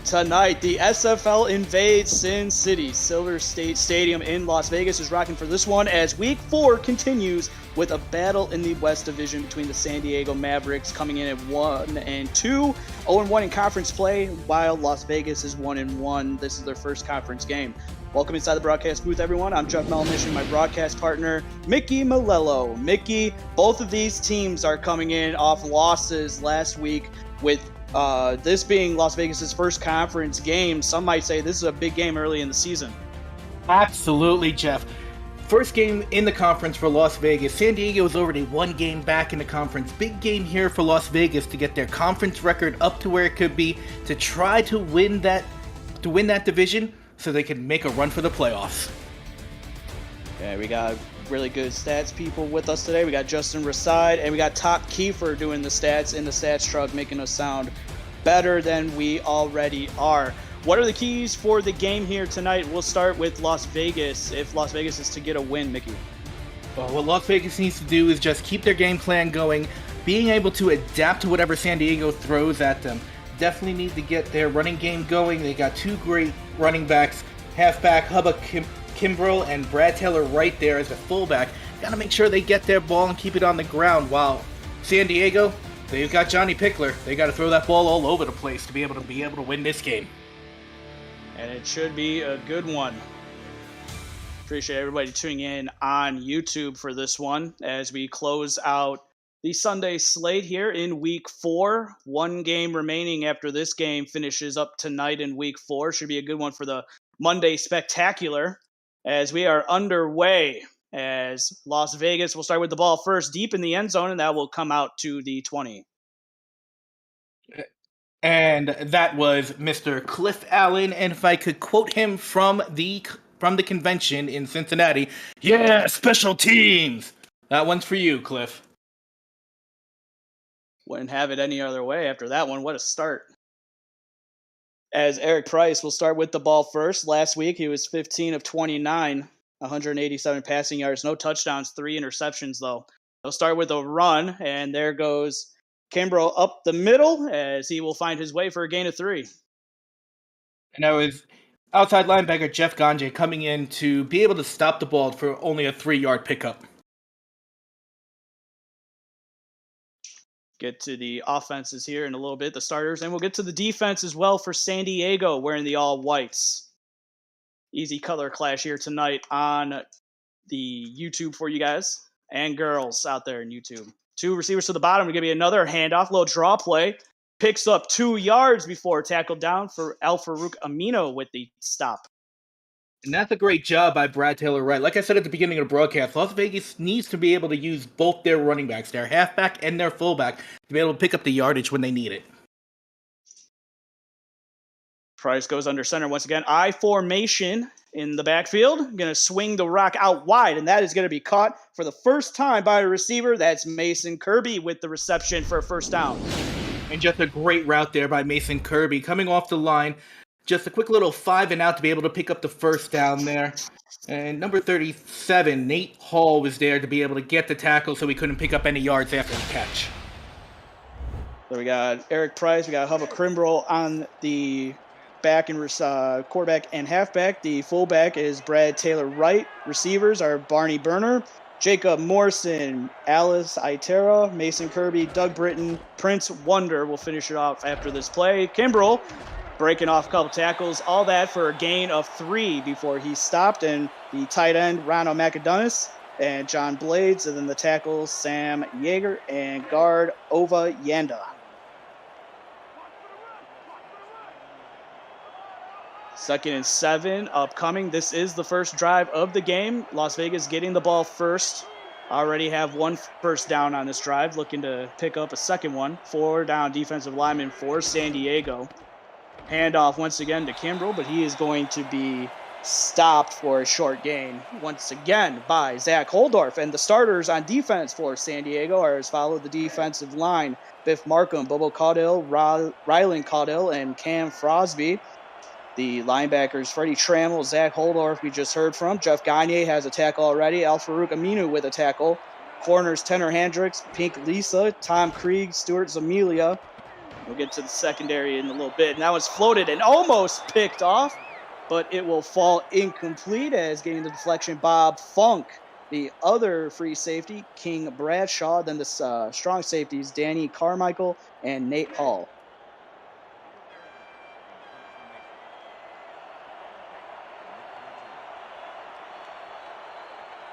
Tonight, the SFL invades Sin City. Silver State Stadium in Las Vegas is rocking for this one as Week 4 continues with a battle in the West Division between the San Diego Mavericks coming in at 1-2, 0-1 in conference play, while Las Vegas is 1-1. This is their first conference game. Welcome inside the broadcast booth, everyone. I'm Jeff Melnish, my broadcast partner, Mickey Malello. Mickey, both of these teams are coming in off losses last week with this being Las Vegas's first conference game. Some might say this is a big game early in the season. Absolutely, Jeff. First game in the conference for Las Vegas. San Diego is already one game back in the conference. Big game here for Las Vegas to get their conference record up to where it could be, to try to win that division so they can make a run for the playoffs. Yeah, we got really good stats people with us today. We got Justin Raside and we got Top Kiefer doing the stats in the stats truck, making us sound better than we already are. What are the keys for the game here tonight? We'll start with Las Vegas. If Las Vegas is to get a win, Mickey. Well, what Las Vegas needs to do is just keep their game plan going, being able to adapt to whatever San Diego throws at them. Definitely need to get their running game going. They got two great running backs, halfback Hubba Kimbrell and Brad Taylor right there as a fullback. Got to make sure they get their ball and keep it on the ground, while San Diego, they've got Johnny Pickler. They got to throw that ball all over the place to be able to win this game. And it should be a good one. Appreciate everybody tuning in on YouTube for this one as we close out the Sunday slate here in Week 4. One game remaining after this game finishes up tonight in Week 4. Should be a good one for the Monday Spectacular as we are underway. As Las Vegas will start with the ball first deep in the end zone, and that will come out to the 20. And that was Mr. Cliff Allen, and if I could quote him from the convention in Cincinnati, yeah, special teams. That one's for you, Cliff. Wouldn't have it any other way after that one. What a start. As Eric Price will start with the ball first. Last week, he was 15 of 29, 187 passing yards, no touchdowns, 3 interceptions, though. He'll start with a run, and there goes Kimbrell up the middle as he will find his way for a gain of 3. And that was outside linebacker Jeff Ganji coming in to be able to stop the ball for only a 3-yard pickup. Get to the offenses here in a little bit, the starters, and we'll get to the defense as well for San Diego wearing the all whites. Easy color clash here tonight on the YouTube for you guys and girls out there in YouTube. 2 receivers to the bottom to give you another handoff, little draw play. Picks up 2 yards before tackled down for Al Farouk Amino with the stop. And that's a great job by Brad Taylor Wright. Like I said at the beginning of the broadcast, Las Vegas needs to be able to use both their running backs, their halfback and their fullback, to be able to pick up the yardage when they need it. Price goes under center once again. I formation in the backfield. Going to swing the rock out wide, and that is going to be caught for the first time by a receiver. That's Mason Kirby with the reception for a first down. And just a great route there by Mason Kirby coming off the line. Just a quick little 5 and out to be able to pick up the first down there. And number 37, Nate Hall, was there to be able to get the tackle so he couldn't pick up any yards after the catch. So we got Eric Price, we got Hubba Kimbrell on the back and quarterback and halfback. The fullback is Brad Taylor Wright. Receivers are Barney Burner, Jacob Morrison, Alice Itera, Mason Kirby, Doug Britton, Prince Wonder will finish it off after this play. Kimbrell breaking off a couple tackles, all that for a gain of 3 before he stopped. And the tight end, Rano McAdonis and John Blades, and then the tackles, Sam Yeager and guard Ova Yanda. Second and 7 upcoming. This is the first drive of the game. Las Vegas getting the ball first. Already have 1 first down on this drive. Looking to pick up a second one. 4 down defensive lineman for San Diego. Handoff once again to Kimbrell, but he is going to be stopped for a short gain once again by Zach Holdorf. And the starters on defense for San Diego are as follow: the defensive line, Biff Markham, Bobo Caudill, Rylan Caudill, and Cam Frosby. The linebackers, Freddie Trammell, Zach Holdorf, we just heard from. Jeff Gagne has a tackle already. Al Farouk Aminu with a tackle. Corners, Tenor Hendricks, Pink Lisa, Tom Krieg, Stuart Zamelia, We'll get to the secondary in a little bit. And that was floated and almost picked off, but it will fall incomplete as getting the deflection, Bob Funk. The other free safety, King Bradshaw. Then the strong safeties, Danny Carmichael and Nate Hall.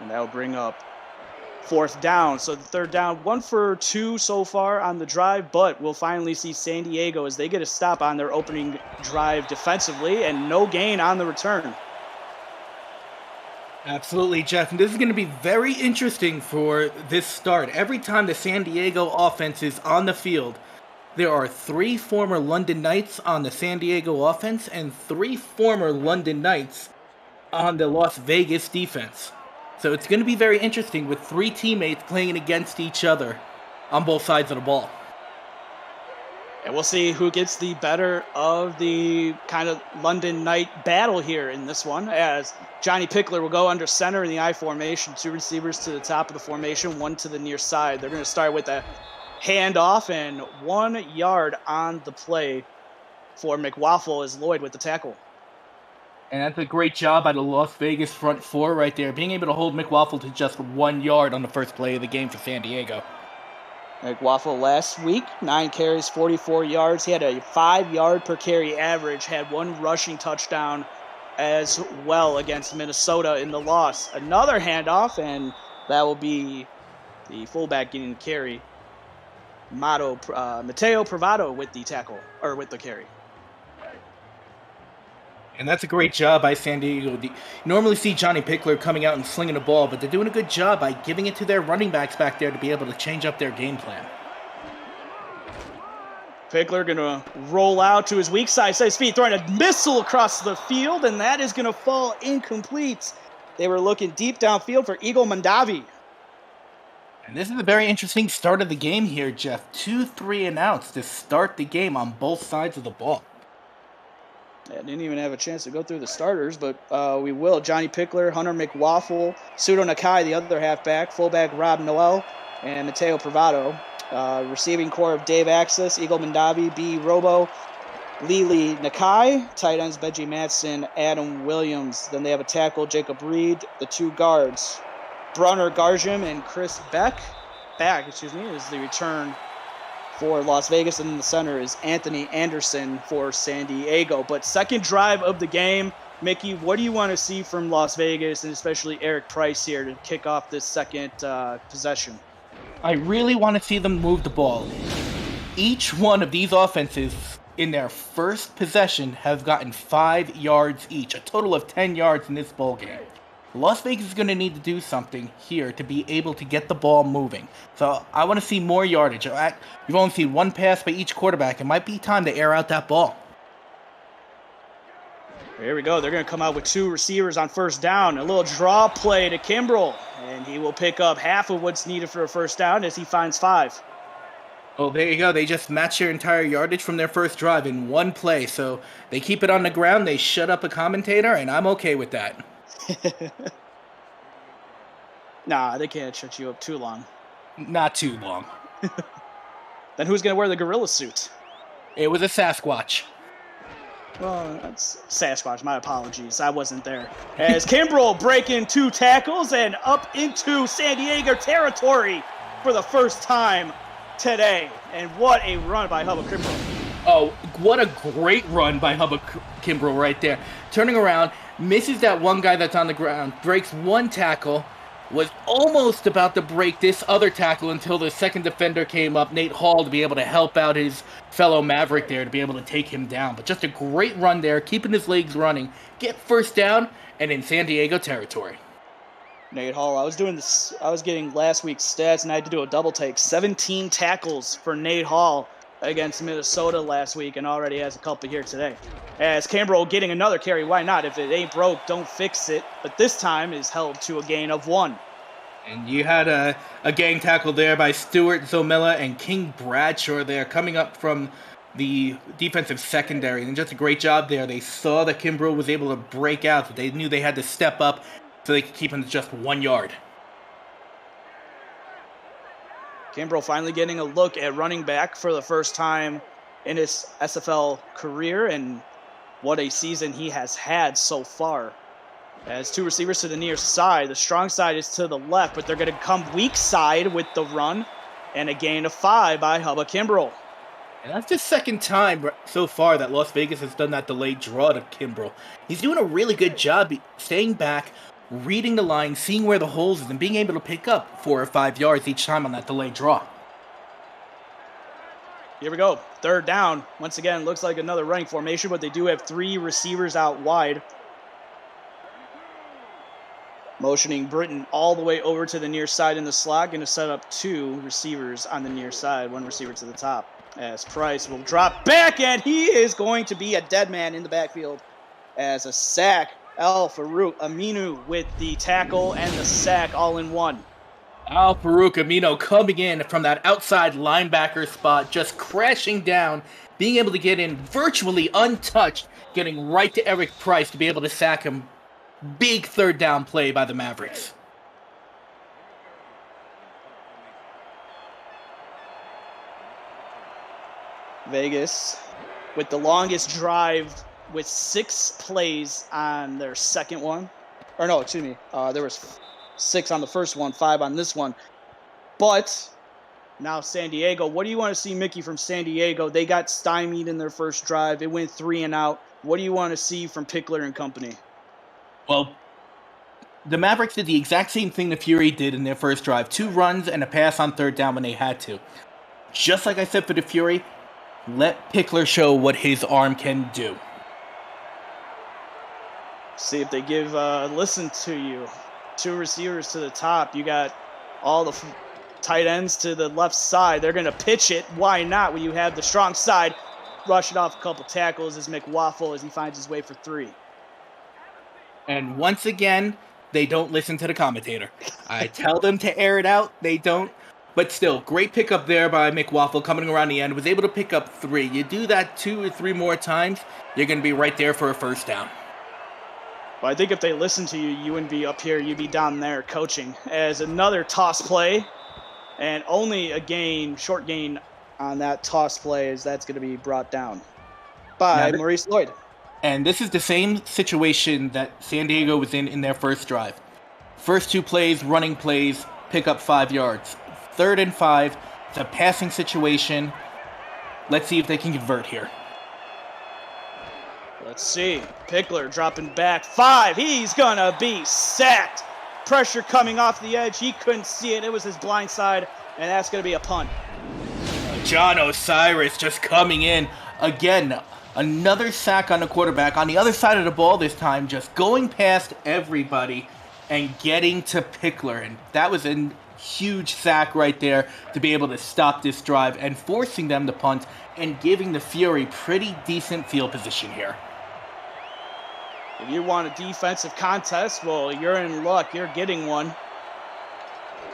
And that will bring up 4th down. So the 3rd down, 1 for 2 so far on the drive, but we'll finally see San Diego as they get a stop on their opening drive defensively and no gain on the return. Absolutely, Jeff. And this is going to be very interesting for this start. Every time the San Diego offense is on the field, there are 3 former London Knights on the San Diego offense and 3 former London Knights on the Las Vegas defense. So it's going to be very interesting with 3 teammates playing against each other on both sides of the ball. And we'll see who gets the better of the kind of London Knight battle here in this one, as Johnny Pickler will go under center in the I formation. 2 receivers to the top of the formation, 1 to the near side. They're going to start with a handoff and 1 yard on the play for McWaffle as Lloyd with the tackle. And that's a great job by the Las Vegas front 4 right there, being able to hold McWaffle to just 1 yard on the first play of the game for San Diego. McWaffle last week, 9 carries, 44 yards. He had a 5-yard per carry average, had 1 rushing touchdown as well against Minnesota in the loss. Another handoff, and that will be the fullback getting the carry. Mateo Privado with the tackle, or with the carry. And that's a great job by San Diego. You normally see Johnny Pickler coming out and slinging the ball, but they're doing a good job by giving it to their running backs back there to be able to change up their game plan. Pickler going to roll out to his weak side, set his feet, throwing a missile across the field, and that is going to fall incomplete. They were looking deep downfield for Eagle Mandavi. And this is a very interesting start of the game here, Jeff. 2 3-and-outs to start the game on both sides of the ball. I didn't even have a chance to go through the starters, but we will. Johnny Pickler, Hunter McWaffle, Pseudo Nakai, the other halfback, fullback Rob Noel, and Mateo Privado. Receiving core of Dave Axis, Eagle Mandavi, B. Robo, Lili Nakai, tight ends Benji Matson, Adam Williams. Then they have a tackle, Jacob Reed, the 2 guards, Brunner Garjim and Chris Beck. Is the return for Las Vegas, and in the center is Anthony Anderson for San Diego. But second drive of the game, Mickey, what do you want to see from Las Vegas, and especially Eric Price here to kick off this second possession? I really want to see them move the ball. Each one of these offenses in their first possession has gotten 5 yards each, a total of 10 yards in this ball game. Las Vegas is going to need to do something here to be able to get the ball moving. So I want to see more yardage. We've only seen 1 pass by each quarterback. It might be time to air out that ball. Here we go. They're going to come out with 2 receivers on first down. A little draw play to Kimbrell, and he will pick up half of what's needed for a first down as he finds 5. Oh, there you go. They just match their entire yardage from their first drive in 1 play. So they keep it on the ground. They shut up a commentator, and I'm okay with that. Nah, they can't shut you up too long. Not too long. Then who's going to wear the gorilla suit? It was a Sasquatch. Well, that's Sasquatch. My apologies. I wasn't there. As Kimbrell breaking 2 tackles and up into San Diego territory for the first time today. And what a run by Hubba Kimbrell. Oh, what a great run by Hubba Kimbrell right there. Turning around, misses that one guy that's on the ground, breaks 1 tackle, was almost about to break this other tackle until the second defender came up, Nate Hall, to be able to help out his fellow Maverick there to be able to take him down. But just a great run there, keeping his legs running, get first down, and in San Diego territory. Nate Hall, I was getting last week's stats, and I had to do a double take. 17 tackles for Nate Hall against Minnesota last week, and already has a couple here today. As Kimbrell getting another carry, why not? If it ain't broke, don't fix it. But this time is held to a gain of 1. And you had a gang tackle there by Stuart Zomilla and King Bradshaw there coming up from the defensive secondary. And just a great job there. They saw that Kimbrell was able to break out, but they knew they had to step up so they could keep him to just 1 yard. Kimbrell finally getting a look at running back for the first time in his SFL career, and what a season he has had so far. As two receivers to the near side. The strong side is to the left, but they're going to come weak side with the run, and a gain of 5 by Hubba Kimbrell. And that's the second time so far that Las Vegas has done that delayed draw to Kimbrell. He's doing a really good job staying back, reading the line, seeing where the holes is, and being able to pick up 4 or 5 yards each time on that delayed draw. Here we go. Third down. Once again, looks like another running formation, but they do have 3 receivers out wide. Motioning Britton all the way over to the near side in the slot. Going to set up 2 receivers on the near side. 1 receiver to the top. As Price will drop back, and he is going to be a dead man in the backfield. As a sack, Al-Farouk Aminu with the tackle and the sack all in one. Al-Farouk Aminu coming in from that outside linebacker spot, just crashing down, being able to get in virtually untouched, getting right to Eric Price to be able to sack him. Big third down play by the Mavericks. Vegas with the longest drive with 6 plays on their second one. Or no, excuse me. There was 6 on the first one, 5 on this one. But now San Diego. What do you want to see, Mickey, from San Diego? They got stymied in their first drive. It went 3 and out. What do you want to see from Pickler and company? Well, the Mavericks did the exact same thing the Fury did in their first drive. 2 runs and a pass on third down when they had to. Just like I said for the Fury, let Pickler show what his arm can do. See if they give listen to you. 2 receivers to the top. You got all the tight ends to the left side. They're going to pitch it. Why not when you have the strong side? Rush it off a couple tackles as McWaffle as he finds his way for 3. And once again, they don't listen to the commentator. I tell them to air it out. They don't. But still, great pickup there by McWaffle coming around the end. Was able to pick up 3. You do that 2 or 3 more times, you're going to be right there for a first down. Well, I think if they listen to you, you wouldn't be up here. You'd be down there coaching. As another toss play, and only a gain, short gain on that toss play, as that's going to be brought down by Maurice Lloyd. And this is the same situation that San Diego was in their first drive. First 2 plays, running plays, pick up 5 yards. 3rd and 5, it's a passing situation. Let's see if they can convert here. Let's see. Pickler dropping back 5. He's going to be sacked. Pressure coming off the edge. He couldn't see it. It was his blind side, and that's going to be a punt. John Osiris just coming in. Again, another sack on the quarterback. On the other side of the ball this time, just going past everybody and getting to Pickler. And that was a huge sack right there to be able to stop this drive and forcing them to punt and giving the Fury pretty decent field position here. If you want a defensive contest, well, you're in luck. You're getting one.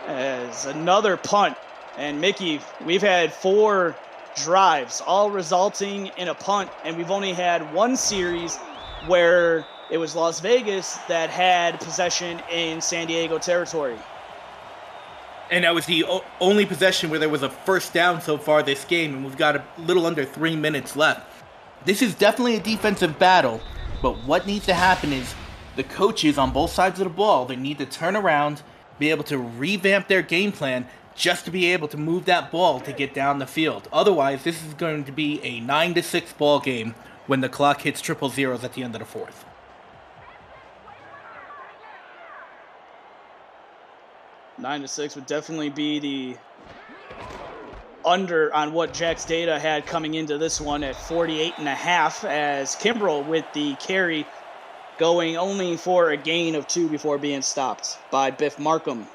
As another punt. And Mickey, we've had 4 drives, all resulting in a punt, and we've only had 1 series where it was Las Vegas that had possession in San Diego territory. And that was the only possession where there was a first down so far this game, and we've got a little under 3 minutes left. This is definitely a defensive battle, but what needs to happen is the coaches on both sides of the ball, they need to turn around, be able to revamp their game plan just to be able to move that ball to get down the field. Otherwise, this is going to be a 9-6 ball game when the clock hits triple zeros at the end of the 4th. 9-6 would definitely be the under on what Jack's data had coming into this one at 48.5, as Kimbrell with the carry going only for a gain of 2 before being stopped by Biff Markham.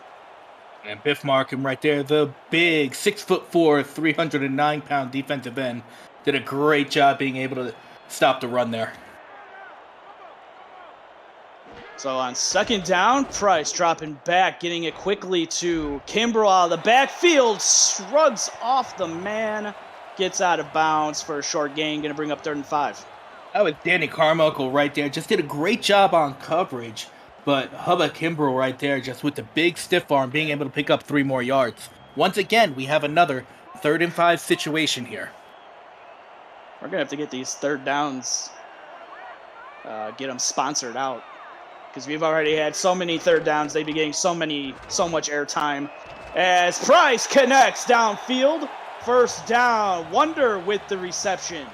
And Biff Markham right there, the big 6'4", 309-pound defensive end, did a great job being able to stop the run there. So on second down, Price dropping back, getting it quickly to Kimbrell out of the backfield, shrugs off the man, gets out of bounds for a short gain, going to bring up 3rd and 5. That was Danny Carmichael right there, just did a great job on coverage, but Hubba Kimbrell right there, just with the big stiff arm, being able to pick up 3 more yards. Once again, we have another 3rd and 5 situation here. We're going to have to get these third downs, get them sponsored out. Because we've already had so many third downs. They'd be getting so much airtime. As Price connects downfield. First down. Wonder with the reception.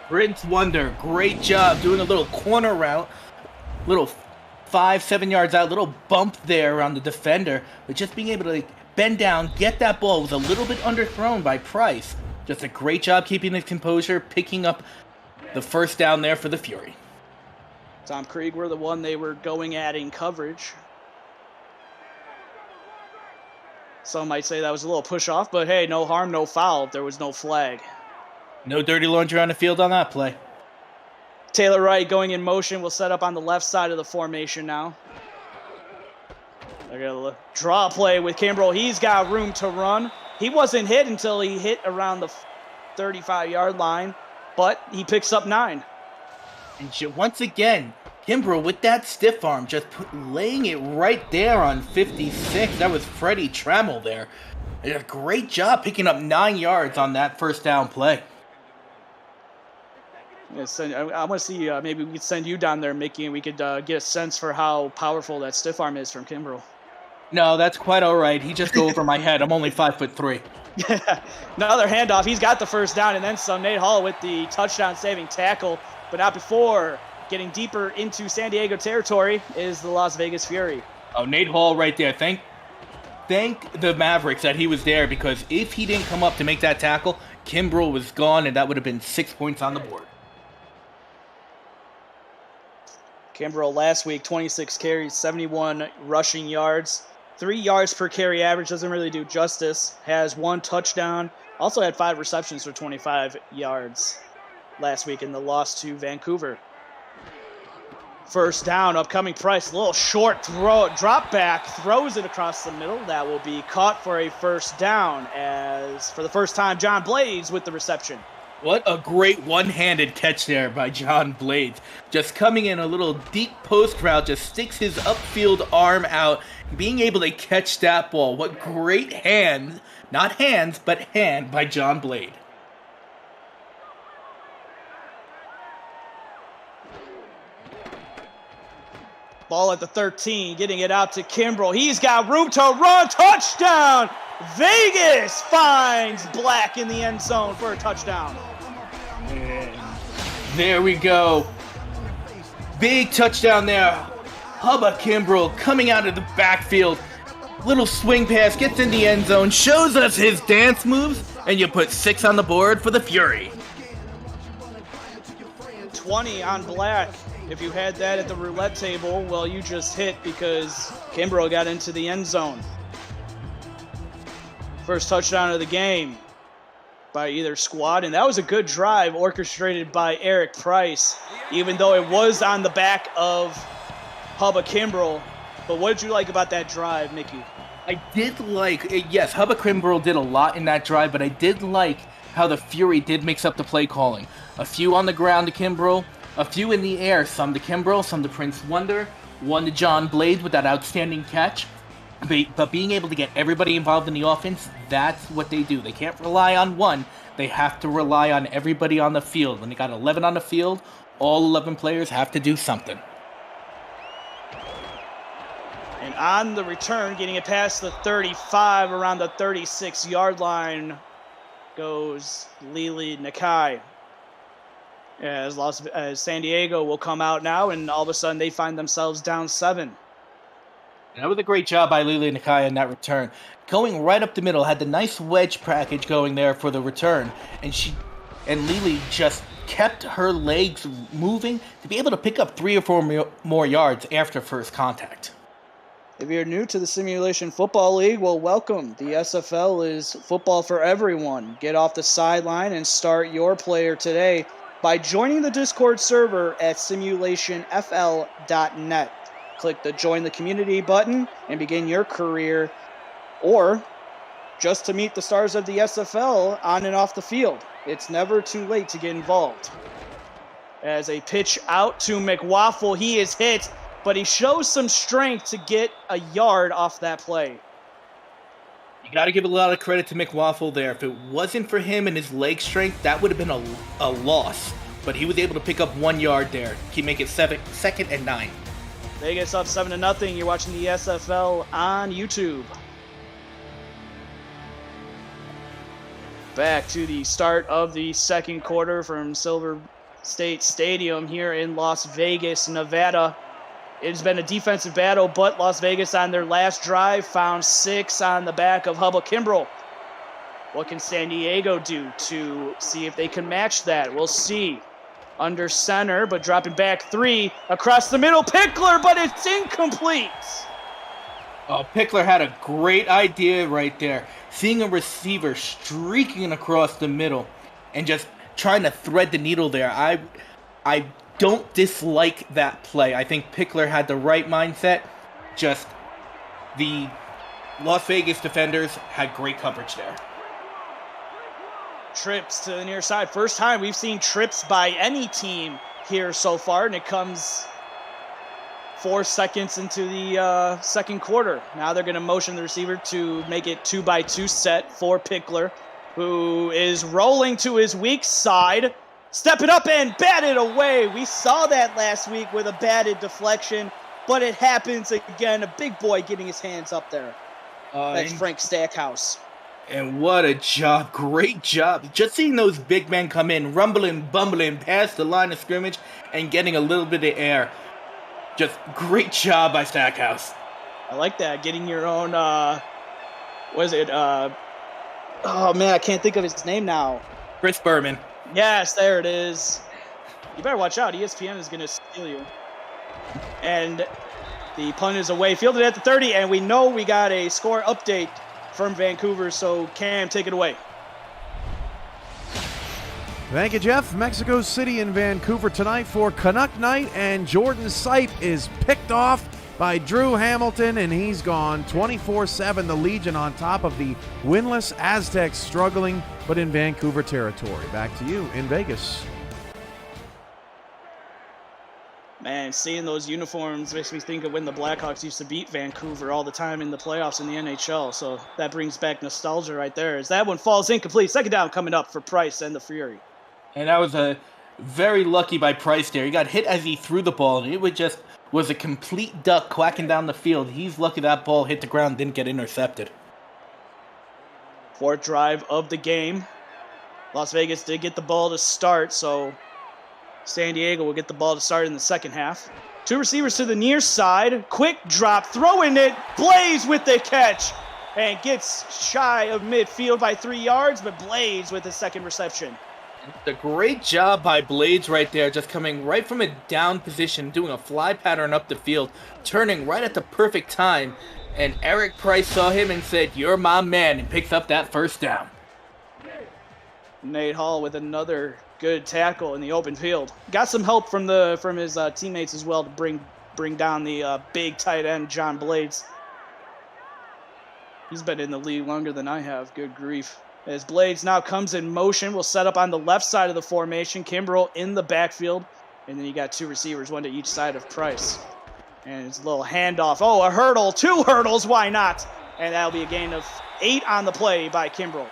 Prince Wonder, great job doing a little corner route. Little 5-7 yards out, little bump there around the defender. But just being able to bend down, get that ball. Was a little bit underthrown by Price. Just a great job keeping his composure, picking up the first down there for the Fury. Tom Krieg were the one they were going at in coverage. Some might say that was a little push off, but hey, no harm, no foul. There was no flag. No dirty laundry on the field on that play. Taylor Wright going in motion will set up on the left side of the formation now. They're going to draw play with Kimbrell. He's got room to run. He wasn't hit until he hit around the 35-yard line, but he picks up 9. And once again, Kimbrell with that stiff arm, just laying it right there on 56. That was Freddie Trammell there. And a great job picking up 9 yards on that first down play. I want to see, maybe we could send you down there, Mickey, and we could get a sense for how powerful that stiff arm is from Kimbrell. No, that's quite all right. He just go over my head. I'm only 5'3". Another handoff. He's got the first down and then some. Nate Hall with the touchdown-saving tackle, but not before. Getting deeper into San Diego territory is the Las Vegas Fury. Oh, Nate Hall right there. Thank the Mavericks that he was there, because if he didn't come up to make that tackle, Kimbrell was gone, and that would have been 6 points on the board. Kimbrell last week, 26 carries, 71 rushing yards. 3 yards per carry average doesn't really do justice. Has 1 touchdown. Also had 5 receptions for 25 yards last week in the loss to Vancouver. First down, upcoming Price. A little short throw, drop back, throws it across the middle. That will be caught for a first down, as for the first time, John Blades with the reception. What a great one-handed catch there by John Blades. Just coming in a little deep post route, just sticks his upfield arm out, being able to catch that ball. What great hand, not hands, but hand by John Blade. Ball at the 13, getting it out to Kimbrell. He's got room to run. Touchdown! Vegas finds Black in the end zone for a touchdown. And there we go. Big touchdown there. Hubba Kimbrell coming out of the backfield. Little swing pass, gets in the end zone, shows us his dance moves, and you put 6 on the board for the Fury. 20 on Black. If you had that at the roulette table, well, you just hit because Kimbrell got into the end zone. First touchdown of the game by either squad, and that was a good drive orchestrated by Eric Price, even though it was on the back of Hubba Kimbrell. But what did you like about that drive, Mickey? I did like, yes, Hubba Kimbrell did a lot in that drive, but I did like how the Fury did mix up the play calling. A few on the ground to Kimbrell, a few in the air, some to Kimbrell, some to Prince Wonder, one to John Blades with that outstanding catch. But being able to get everybody involved in the offense, that's what they do. They can't rely on one. They have to rely on everybody on the field. When they got 11 on the field, all 11 players have to do something. And on the return, getting it past the 35, around the 36-yard line, goes Lili Nakai. As San Diego will come out now, and all of a sudden they find themselves down 7. That was a great job by Lili Nakai in that return. Going right up the middle, had the nice wedge package going there for the return. And Lili just kept her legs moving to be able to pick up 3 or 4 more yards after first contact. If you're new to the Simulation Football League, well, welcome. The SFL is football for everyone. Get off the sideline and start your player today by joining the Discord server at simulationfl.net. Click the Join the Community button and begin your career, or just to meet the stars of the SFL on and off the field. It's never too late to get involved. As a pitch out to McWaffle, he is hit, but he shows some strength to get a yard off that play. You Got to give a lot of credit to McWaffle there. If it wasn't for him and his leg strength, that would have been a loss. But he was able to pick up 1 yard there. He make it 2nd and 9. Vegas up 7-0. You're watching the SFL on YouTube. Back to the start of the second quarter from Silver State Stadium here in Las Vegas, Nevada. It's been a defensive battle, but Las Vegas on their last drive found 6 on the back of Hubba Kimbrell. What can San Diego do to see if they can match that? We'll see. Under center, but dropping back 3 across the middle. Pickler, but it's incomplete. Oh, Pickler had a great idea right there. Seeing a receiver streaking across the middle and just trying to thread the needle there. I don't dislike that play. I think Pickler had the right mindset. Just the Las Vegas defenders had great coverage there. Trips to the near side. First time we've seen trips by any team here so far, and it comes 4 seconds into the second quarter. Now they're going to motion the receiver to make it 2-by-2 set for Pickler, who is rolling to his weak side. Step it up and bat it away. We saw that last week with a batted deflection, but it happens again. A big boy getting his hands up there. That's Frank Stackhouse. And what a job. Great job. Just seeing those big men come in, rumbling, bumbling past the line of scrimmage and getting a little bit of air. Just great job by Stackhouse. I like that. Getting your own, what is it? Oh, man, I can't think of his name now. Chris Berman. Yes, there it is. You better watch out. ESPN is going to steal you. And the punt is away. Fielded at the 30, and we know we got a score update from Vancouver, so Cam, take it away. Thank you, Jeff. Mexico City and Vancouver tonight for Canuck Night, and Jordan Sipe is picked off by Drew Hamilton, and he's gone 24-7. The Legion on top of the winless Aztecs, struggling, but in Vancouver territory. Back to you in Vegas. Man, seeing those uniforms makes me think of when the Blackhawks used to beat Vancouver all the time in the playoffs in the NHL. So that brings back nostalgia right there. As that one falls incomplete. Second down coming up for Price and the Fury. And that was a very lucky by Price there. He got hit as he threw the ball, and it was a complete duck quacking down the field. He's lucky that ball hit the ground, didn't get intercepted. Fourth drive of the game. Las Vegas did get the ball to start, so San Diego will get the ball to start in the second half. 2 receivers to the near side. Quick drop, throwing it. Blaze with the catch. And gets shy of midfield by 3 yards, but Blaze with the second reception. A great job by Blades right there, just coming right from a down position, doing a fly pattern up the field, turning right at the perfect time. And Eric Price saw him and said, "You're my man," and picks up that first down. Nate Hall with another good tackle in the open field. Got some help from his teammates as well to bring down the big tight end John Blades. He's been in the league longer than I have. Good grief. As Blades now comes in motion, will set up on the left side of the formation. Kimbrell in the backfield, and then you got 2 receivers, 1 to each side of Price. And it's a little handoff. Oh, a hurdle, 2 hurdles, why not? And that'll be a gain of 8 on the play by Kimbrell.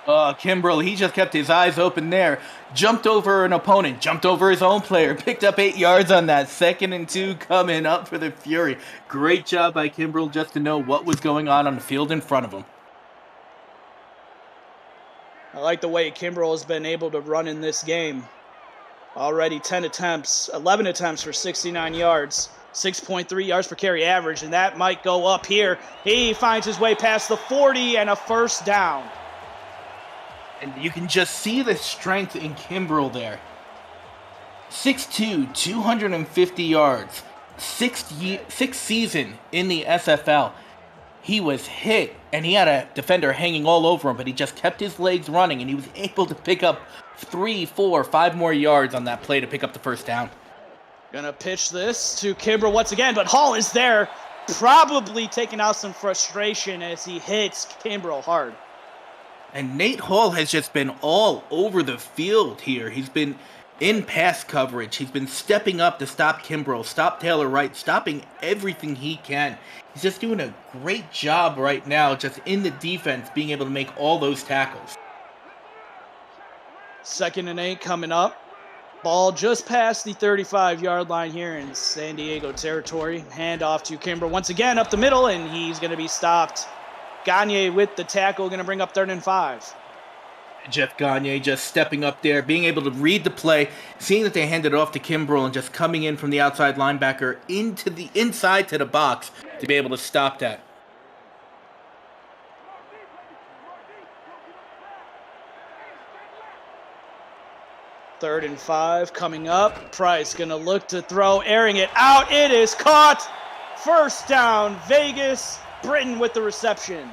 Kimbrell, he just kept his eyes open there. Jumped over an opponent, jumped over his own player, picked up 8 yards on that. 2nd and 2 coming up for the Fury. Great job by Kimbrell just to know what was going on the field in front of him. I like the way Kimbrell has been able to run in this game. Already 11 attempts for 69 yards. 6.3 yards per carry average, and that might go up here. He finds his way past the 40 and a first down. And you can just see the strength in Kimbrell there. 6'2", 250 yards. Sixth season in the SFL. He was hit, and he had a defender hanging all over him, but he just kept his legs running, and he was able to pick up 3, 4, 5 more yards on that play to pick up the first down. Gonna pitch this to Kimbrell once again, but Hall is there, probably taking out some frustration as he hits Kimbrell hard. And Nate Hall has just been all over the field here. He's been in pass coverage. He's been stepping up to stop Kimbrel, stop Taylor Wright, stopping everything he can. He's just doing a great job right now, just in the defense, being able to make all those tackles. 2nd and 8 coming up. Ball just past the 35-yard line here in San Diego territory. Hand off to Kimbrel once again up the middle, and he's going to be stopped. Gagne with the tackle, going to bring up 3rd and 5. Jeff Gagne just stepping up there, being able to read the play, seeing that they handed it off to Kimbrel and just coming in from the outside linebacker into the inside to the box to be able to stop that. Third and 5 coming up. Price going to look to throw, airing it out. It is caught. First down, Vegas. Britton with the reception.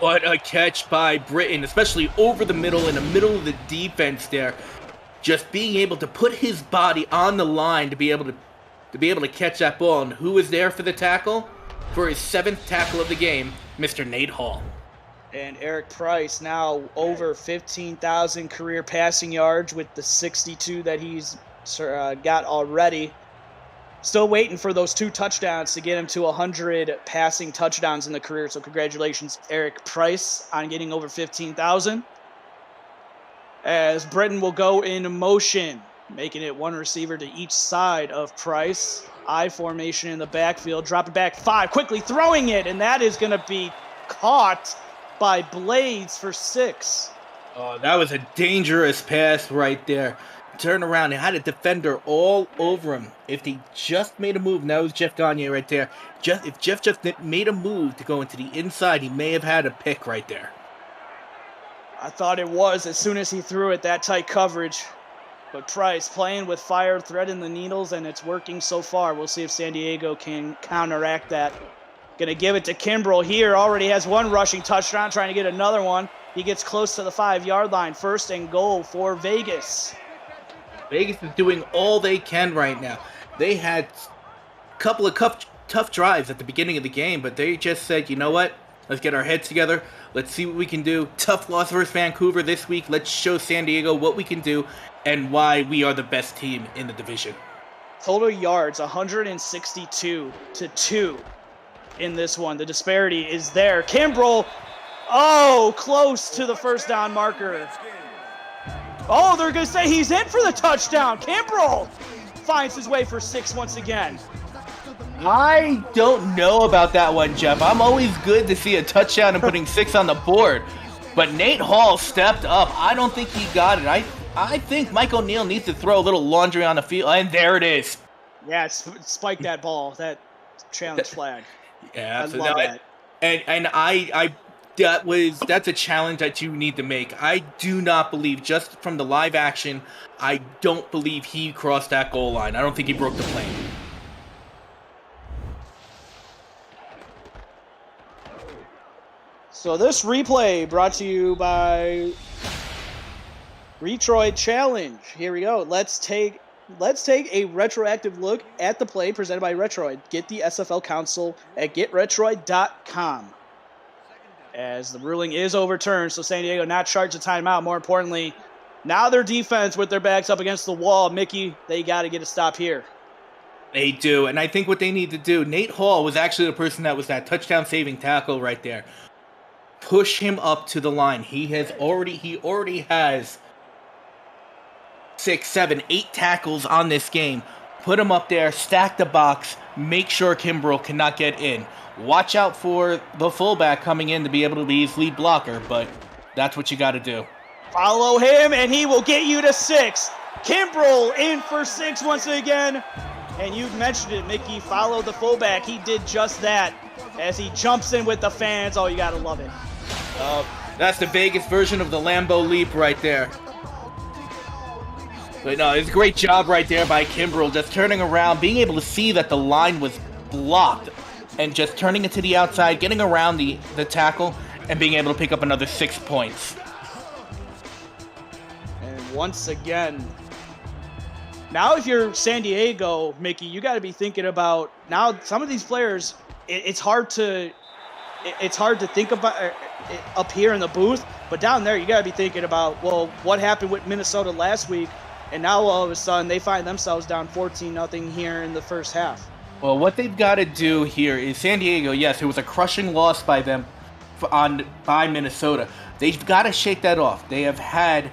What a catch by Britton, especially over the middle, in the middle of the defense there. Just being able to put his body on the line to be able to catch that ball. And who was there for the tackle? For his 7th tackle of the game, Mr. Nate Hall. And Eric Price now over 15,000 career passing yards with the 62 that he's got already. Still waiting for those 2 touchdowns to get him to 100 passing touchdowns in the career. So congratulations, Eric Price, on getting over 15,000. As Britton will go in motion, making it 1 receiver to each side of Price. I formation in the backfield, drop it back 5, quickly throwing it, and that is going to be caught by Blades for 6. Oh, that was a dangerous pass right there. Turn around and had a defender all over him. If he just made a move, and that was Jeff Gagne right there. If Jeff just made a move to go into the inside, he may have had a pick right there. I thought it was as soon as he threw it, that tight coverage. But Price playing with fire, threading the needles, and it's working so far. We'll see if San Diego can counteract that. Gonna give it to Kimbrel here. Already has 1 rushing touchdown, trying to get another one. He gets close to the 5-yard line. 1st and goal for Vegas. Vegas is doing all they can right now. They had a couple of tough drives at the beginning of the game, but they just said, you know what? Let's get our heads together. Let's see what we can do. Tough loss versus Vancouver this week. Let's show San Diego what we can do and why we are the best team in the division. Total yards, 162 to 2 in this one. The disparity is there. Kimbrel, close to the first down marker. Oh, they're going to say he's in for the touchdown. Kimbrel finds his way for 6 once again. I don't know about that one, Jeff. I'm always good to see a touchdown and putting 6 on the board. But Nate Hall stepped up. I don't think he got it. I think Mike O'Neill needs to throw a little laundry on the field. And there it is. Yeah, spike that ball. That challenge flag. Yeah, I love that. And that's a challenge that you need to make. I do not believe, just from the live action, I don't believe he crossed that goal line. I don't think he broke the plane. So this replay brought to you by Retroid Challenge. Here we go. Let's take a retroactive look at the play presented by Retroid. Get the SFL console at getretroid.com. As the ruling is overturned, so San Diego not charged a timeout. More importantly, now their defense with their backs up against the wall. Mickey, they got to get a stop here. They do, and I think what they need to do, Nate Hall was actually the person that was that touchdown-saving tackle right there. Push him up to the line. He already has 6, 7, 8 tackles on this game. Put him up there, stack the box, make sure Kimbrel cannot get in. Watch out for the fullback coming in to be able to be his lead blocker, but that's what you got to do. Follow him, and he will get you to 6. Kimbrel in for 6 once again. And you mentioned it, Mickey. Follow the fullback. He did just that as he jumps in with the fans. Oh, you got to love it. That's the Vegas version of the Lambeau leap right there. But no, it's a great job right there by Kimbrel, just turning around, being able to see that the line was blocked, and just turning it to the outside, getting around the tackle, and being able to pick up another 6 points. And once again, now if you're San Diego, Mickey, you got to be thinking about, now some of these players, it's hard to think about up here in the booth, but down there you got to be thinking about, well, what happened with Minnesota last week? And now all of a sudden they find themselves down 14-0 here in the first half. Well, what they've got to do here is San Diego, yes, it was a crushing loss by them by Minnesota. They've got to shake that off. They have had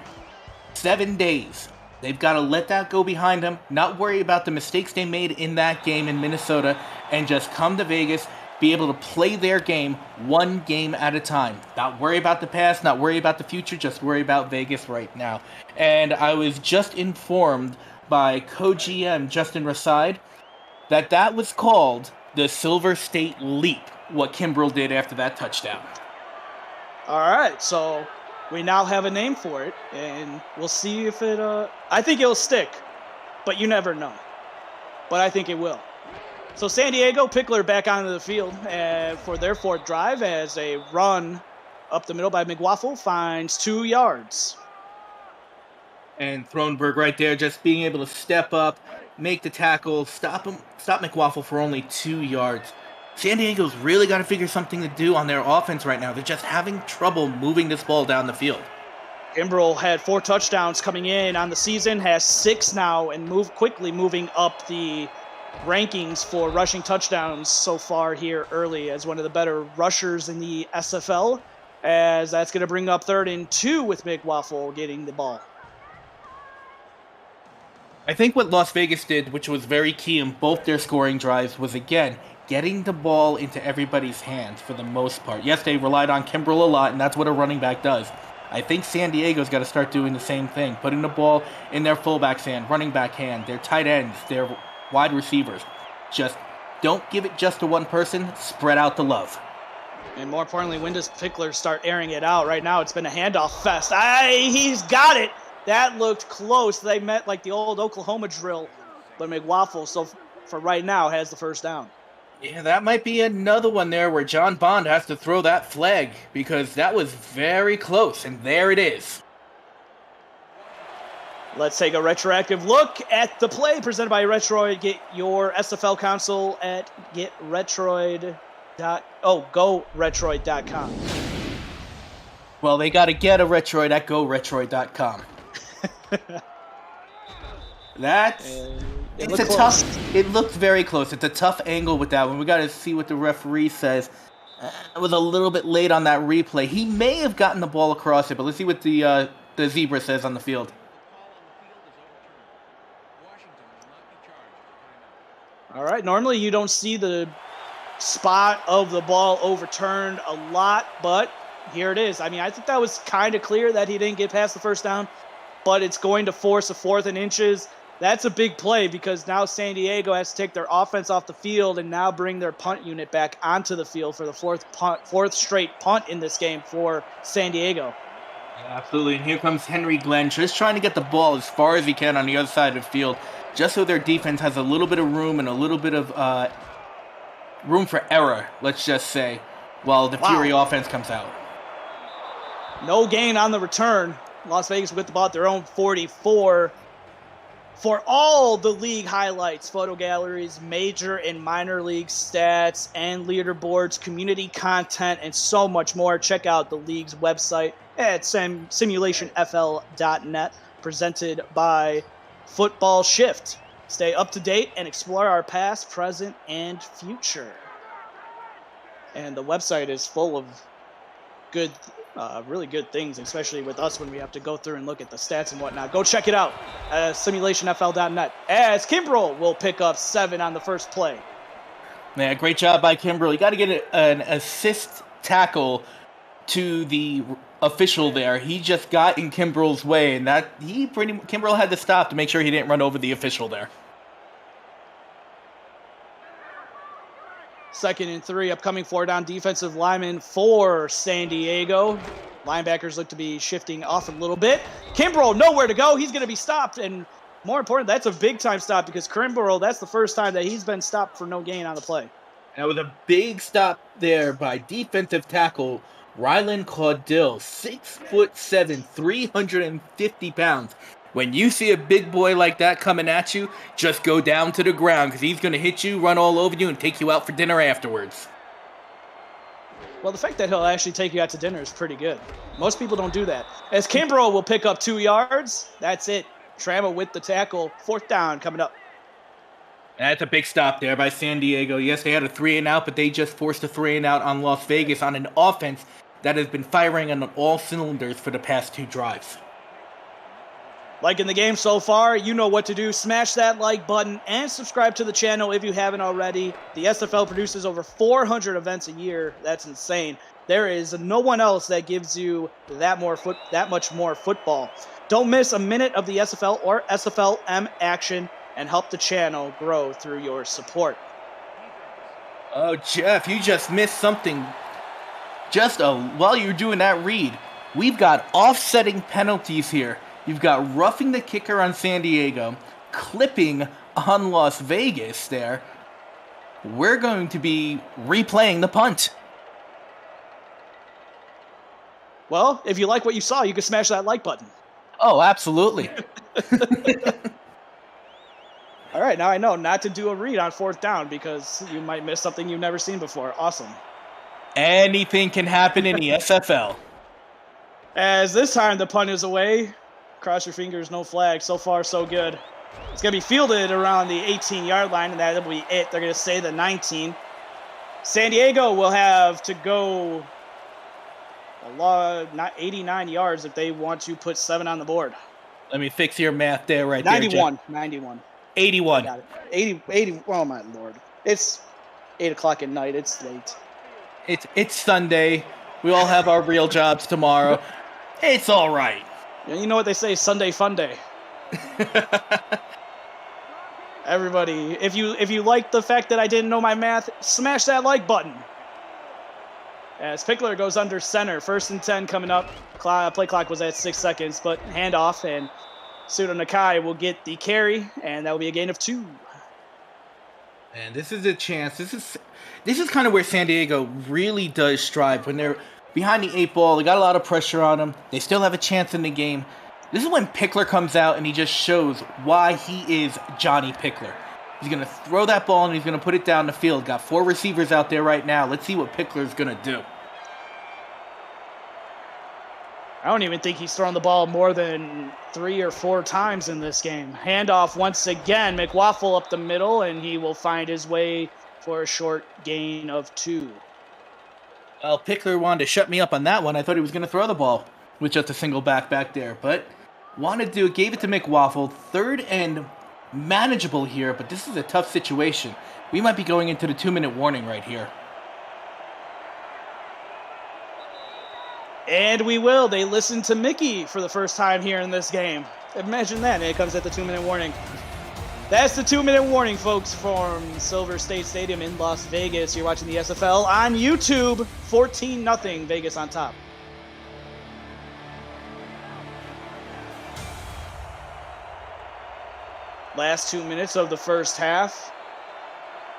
7 days. They've got to let that go behind them, not worry about the mistakes they made in that game in Minnesota, and just come to Vegas, be able to play their game one game at a time. Not worry about the past, not worry about the future, just worry about Vegas right now. And I was just informed by co-GM Justin Raside that was called the Silver State Leap, what Kimbrel did after that touchdown. All right, so we now have a name for it, and we'll see if it, I think it'll stick, but you never know. But I think it will. So San Diego, Pickler back onto the field for their fourth drive as a run up the middle by McWaffle finds 2 yards. And Thronberg right there just being able to step up, make the tackle, stop McWaffle for only 2 yards. San Diego's really got to figure something to do on their offense right now. They're just having trouble moving this ball down the field. Kimbrel had 4 touchdowns coming in on the season, has 6 now, and moving up the rankings for rushing touchdowns so far here early as one of the better rushers in the SFL, as that's going to bring up 3rd and 2 with McWaffle getting the ball. I think what Las Vegas did, which was very key in both their scoring drives, was again getting the ball into everybody's hands for the most part. Yes, they relied on Kimbrel a lot, and that's what a running back does. I think San Diego's got to start doing the same thing, putting the ball in their fullback's hand, running back hand, their tight ends, their wide receivers. Just don't give it just to one person, spread out the love. And more importantly, when does Pickler start airing it out? Right now, it's been a handoff fest. He's got it. That looked close. They met like the old Oklahoma drill. But McWaffle, so for right now, has the first down. Yeah, that might be another one there where John Bond has to throw that flag, because that was very close, and there it is. Let's take a retroactive look at the play presented by Retroid. Get your SFL console at GoRetroid.com. Well, they got to get a Retroid at GoRetroid.com. It looked very close. It's a tough angle with that one. We got to see what the referee says. It was a little bit late on that replay. He may have gotten the ball across it, but let's see what the zebra says on the field. All right. Normally you don't see the spot of the ball overturned a lot, but here it is. I mean, I think that was kind of clear that he didn't get past the first down, but it's going to force a 4th and inches. That's a big play because now San Diego has to take their offense off the field and now bring their punt unit back onto the field for the fourth straight punt in this game for San Diego. Absolutely, and here comes Henry Glenn just trying to get the ball as far as he can on the other side of the field, just so their defense has a little bit of room and a little bit of room for error, let's just say, while the Fury offense comes out. No gain on the return. Las Vegas with the ball at their own 44. For all the league highlights, photo galleries, major and minor league stats, and leaderboards, community content, and so much more, check out the league's website at Simulationfl.net, presented by Football Shift. Stay up to date and explore our past, present, and future. And the website is full of good really good things, especially with us when we have to go through and look at the stats and whatnot. Go check it out at Simulationfl.net. As Kimbrel will pick up 7 on the first play. Yeah, great job by Kimbrel. You got to get an assist tackle to the official there. He just got in Kimbrel's way, and Kimbrel had to stop to make sure he didn't run over the official there. 2nd and 3, upcoming 4-down defensive lineman for San Diego. Linebackers look to be shifting off a little bit. Kimbrel, nowhere to go. He's going to be stopped. And more important, that's a big-time stop because Kimbrel, that's the first time that he's been stopped for no gain on the play. That was a big stop there by defensive tackle Rylan Caudill, 6'7", 350 pounds. When you see a big boy like that coming at you, just go down to the ground because he's going to hit you, run all over you, and take you out for dinner afterwards. Well, the fact that he'll actually take you out to dinner is pretty good. Most people don't do that. As Kimbrel will pick up 2 yards, that's it. Trammell with the tackle. 4th down coming up. That's a big stop there by San Diego. Yes, they had a 3-and-out, but they just forced a 3-and-out on Las Vegas on an offense that has been firing on all cylinders for the past 2 drives. Liking the game so far, you know what to do. Smash that like button and subscribe to the channel if you haven't already. The SFL produces over 400 events a year. That's insane. There is no one else that gives you that much more football. Don't miss a minute of the SFL or SFLM action and help the channel grow through your support. Oh, Jeff, you just missed something. While you're doing that read, we've got offsetting penalties here. You've got roughing the kicker on San Diego, clipping on Las Vegas there. We're going to be replaying the punt. Well, if you like what you saw, you can smash that like button. Oh, absolutely. All right, now I know not to do a read on 4th down because you might miss something you've never seen before. Awesome. Anything can happen in the SFL. As this time the punt is away. Cross your fingers, no flag. So far, so good. It's going to be fielded around the 18-yard line, and that'll be it. They're going to say the 19. San Diego will have to go not 89 yards if they want to put 7 on the board. Let me fix your math there right 91, there, Jeff. 91. 81. Got it. 80, oh my Lord. It's 8 o'clock at night. It's late. It's Sunday. We all have our real jobs tomorrow. It's all right. You know what they say, Sunday fun day. Everybody, if you like the fact that I didn't know my math, smash that like button. As Pickler goes under center, 1st and 10 coming up. Play clock was at 6 seconds, but handoff, and Sudo Nakai will get the carry, and that will be a gain of 2. And this is a chance. This is kind of where San Diego really does strive. When they're behind the 8 ball, they got a lot of pressure on them. They still have a chance in the game. This is when Pickler comes out and he just shows why he is Johnny Pickler. He's going to throw that ball and he's going to put it down the field. Got 4 receivers out there right now. Let's see what Pickler's going to do. I don't even think he's thrown the ball more than 3 or 4 times in this game. Handoff once again. McWaffle up the middle, and he will find his way for a short gain of 2. Well, Pickler wanted to shut me up on that one. I thought he was going to throw the ball with just a single back there. But gave it to McWaffle. 3rd and manageable here, but this is a tough situation. We might be going into the 2-minute warning right here. And we will. They listen to Mickey for the first time here in this game. Imagine that. And it comes at the 2-minute warning. That's the 2-minute warning, folks, from Silver State Stadium in Las Vegas. You're watching the SFL on YouTube. 14-0, Vegas on top. Last 2 minutes of the first half.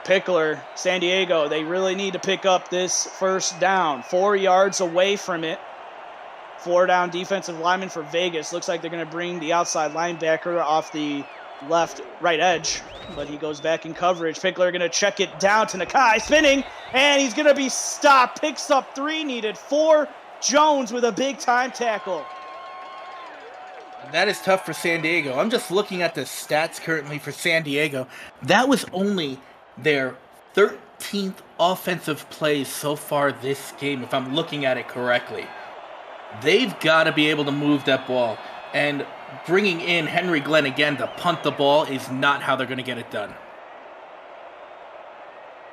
Pickler, San Diego, they really need to pick up this 1st down. 4 yards away from it. 4 down defensive lineman for Vegas. Looks like they're going to bring the outside linebacker off the right edge, but he goes back in coverage. Pickler going to check it down to Nakai, spinning, and he's going to be stopped. Picks up 3, needed 4. Jones with a big-time tackle. That is tough for San Diego. I'm just looking at the stats currently for San Diego. That was only their 13th offensive play so far this game, if I'm looking at it correctly. They've got to be able to move that ball. And bringing in Henry Glenn again to punt the ball is not how they're going to get it done.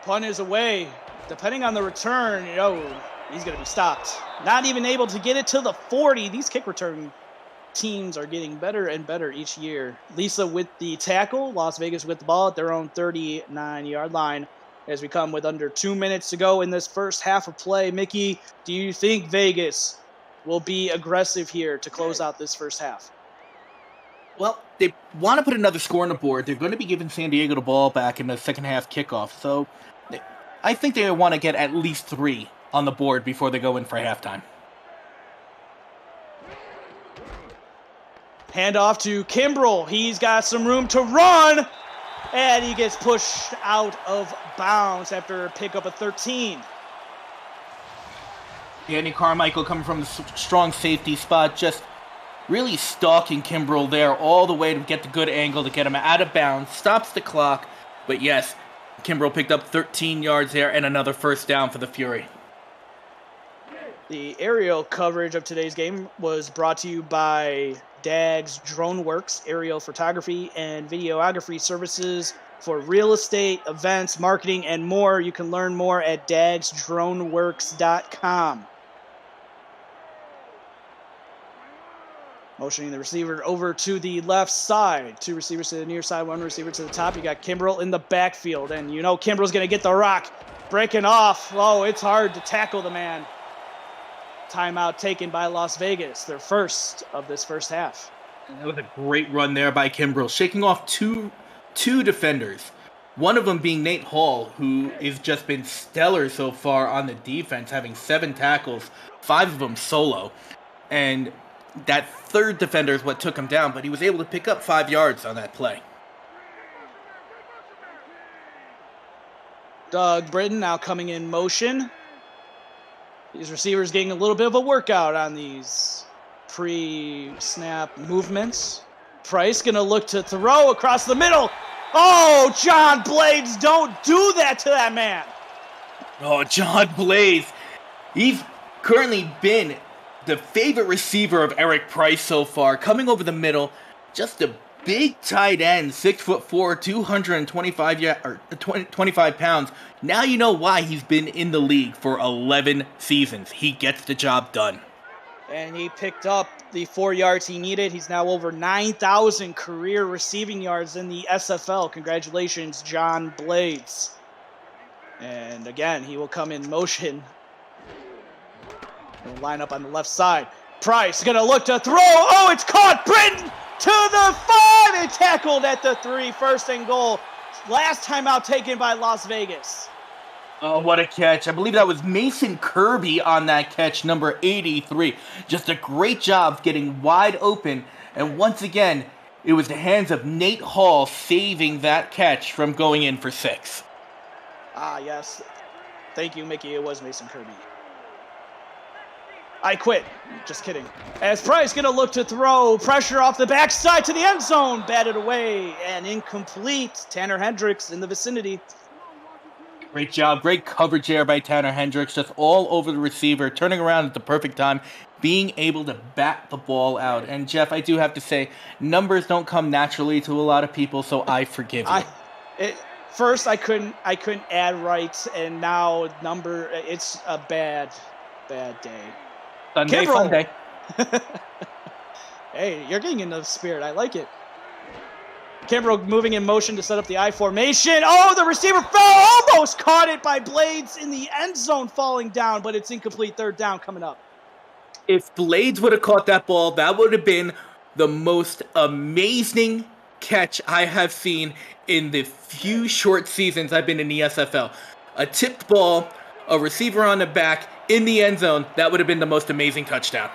Punt is away. Depending on the return, he's going to be stopped. Not even able to get it to the 40. These kick return teams are getting better and better each year. Lisa with the tackle. Las Vegas with the ball at their own 39-yard line as we come with under 2 minutes to go in this first half of play. Mickey, do you think Vegas will be aggressive here to close out this first half? Well, they want to put another score on the board. They're going to be giving San Diego the ball back in the second half kickoff. So I think they want to get at least 3 on the board before they go in for halftime. Handoff to Kimbrell. He's got some room to run, and he gets pushed out of bounds after a pickup of 13. Danny Carmichael coming from the strong safety spot, just really stalking Kimbrel there all the way to get the good angle to get him out of bounds, stops the clock. But yes, Kimbrel picked up 13 yards there and another first down for the Fury. The aerial coverage of today's game was brought to you by DAG's DroneWorks, aerial photography and videography services for real estate, events, marketing, and more. You can learn more at dagsdroneworks.com. Motioning the receiver over to the left side. 2 receivers to the near side, 1 receiver to the top. You got Kimbrel in the backfield, and you know Kimbrel's going to get the rock. Breaking off. Oh, it's hard to tackle the man. Timeout taken by Las Vegas, their first of this first half. And that was a great run there by Kimbrel, shaking off two defenders. One of them being Nate Hall, who has just been stellar so far on the defense, having 7 tackles, 5 of them solo. And that third defender is what took him down, but he was able to pick up 5 yards on that play. Doug Britton now coming in motion. These receivers getting a little bit of a workout on these pre-snap movements. Price going to look to throw across the middle. Oh, John Blades, don't do that to that man. Oh, John Blades. He's currently been the favorite receiver of Eric Price so far, coming over the middle. Just a big tight end, 6'4", 225 pounds. Now you know why he's been in the league for 11 seasons. He gets the job done. And he picked up the 4 yards he needed. He's now over 9,000 career receiving yards in the SFL. Congratulations, John Blades. And again, he will come in motion. He'll line up on the left side. Price going to look to throw. Oh, it's caught. Britton to the 5 and tackled at the 3. First and goal. Last timeout taken by Las Vegas. Oh, what a catch. I believe that was Mason Kirby on that catch, number 83. Just a great job getting wide open. And once again, it was the hands of Nate Hall saving that catch from going in for 6. Ah, yes. Thank you, Mickey. It was Mason Kirby. I quit. Just kidding. As Price going to look to throw. Pressure off the backside to the end zone. Batted away and incomplete. Tanner Hendricks in the vicinity. Great job. Great coverage there by Tanner Hendricks. Just all over the receiver. Turning around at the perfect time. Being able to bat the ball out. And Jeff, I do have to say, numbers don't come naturally to a lot of people, so I forgive you. First, I couldn't add right, and now it's a bad day. Sunday, Sunday. Hey, you're getting into the spirit. I like it. Kimbrel moving in motion to set up the I formation. Oh, the receiver fell. Almost caught it by Blades in the end zone, falling down, but it's incomplete. Third down coming up. If Blades would have caught that ball, that would have been the most amazing catch I have seen in the few short seasons I've been in the SFL. A tipped ball, a receiver on the back, in the end zone, that would have been the most amazing touchdown.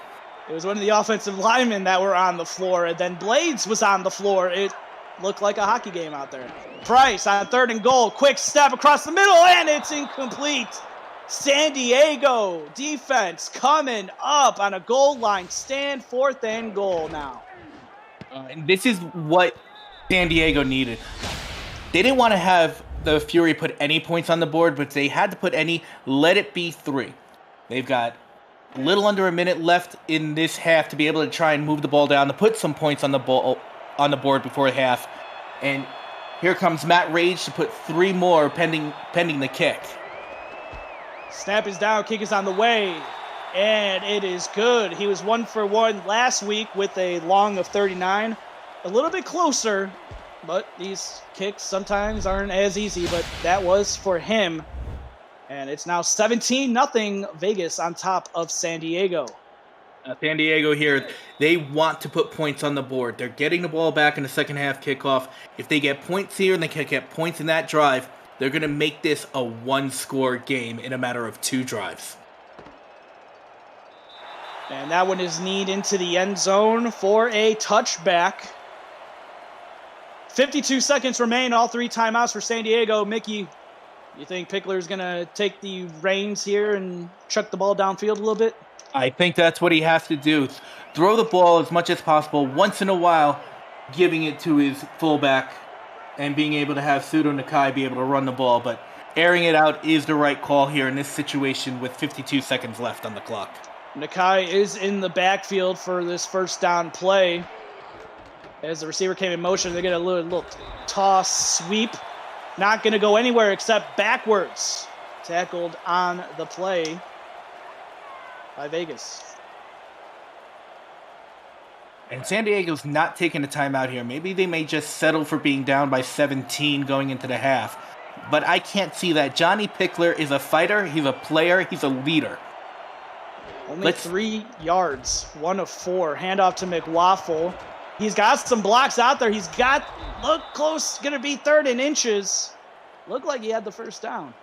It was one of the offensive linemen that were on the floor, and then Blades was on the floor. It looked like a hockey game out there. Price on 3rd and goal. Quick step across the middle, and it's incomplete. San Diego defense coming up on a goal line stand. 4th and goal now. And this is what San Diego needed. They didn't want to have the Fury put any points on the board, but they had to put any. Let it be 3. They've got a little under a minute left in this half to be able to try and move the ball down, to put some points on the board before half. And here comes Matt Rage to put 3 more pending the kick. Snap is down, kick is on the way, and it is good. He was 1 for 1 last week with a long of 39. A little bit closer, but these kicks sometimes aren't as easy, but that was for him. And it's now 17-0 Vegas on top of San Diego. San Diego here, they want to put points on the board. They're getting the ball back in the second half kickoff. If they get points here and they can get points in that drive, they're going to make this a 1-score game in a matter of 2 drives. And that one is kneed into the end zone for a touchback. 52 seconds remain, all 3 timeouts for San Diego. Mickey, You think Pickler's going to take the reins here and chuck the ball downfield a little bit? I think that's what he has to do. Throw the ball as much as possible, once in a while, giving it to his fullback and being able to have Pseudo Nakai be able to run the ball. But airing it out is the right call here in this situation with 52 seconds left on the clock. Nakai is in the backfield for this first down play. As the receiver came in motion, they get a little toss sweep. Not going to go anywhere except backwards. Tackled on the play by Vegas. And San Diego's not taking a timeout here. Maybe they may just settle for being down by 17 going into the half. But I can't see that. Johnny Pickler is a fighter, he's a player, he's a leader. Only 3 yards, 1 of 4. Handoff to McWaffle. He's got some blocks out there. Look close, gonna be 3rd and inches. Looked like he had the first down.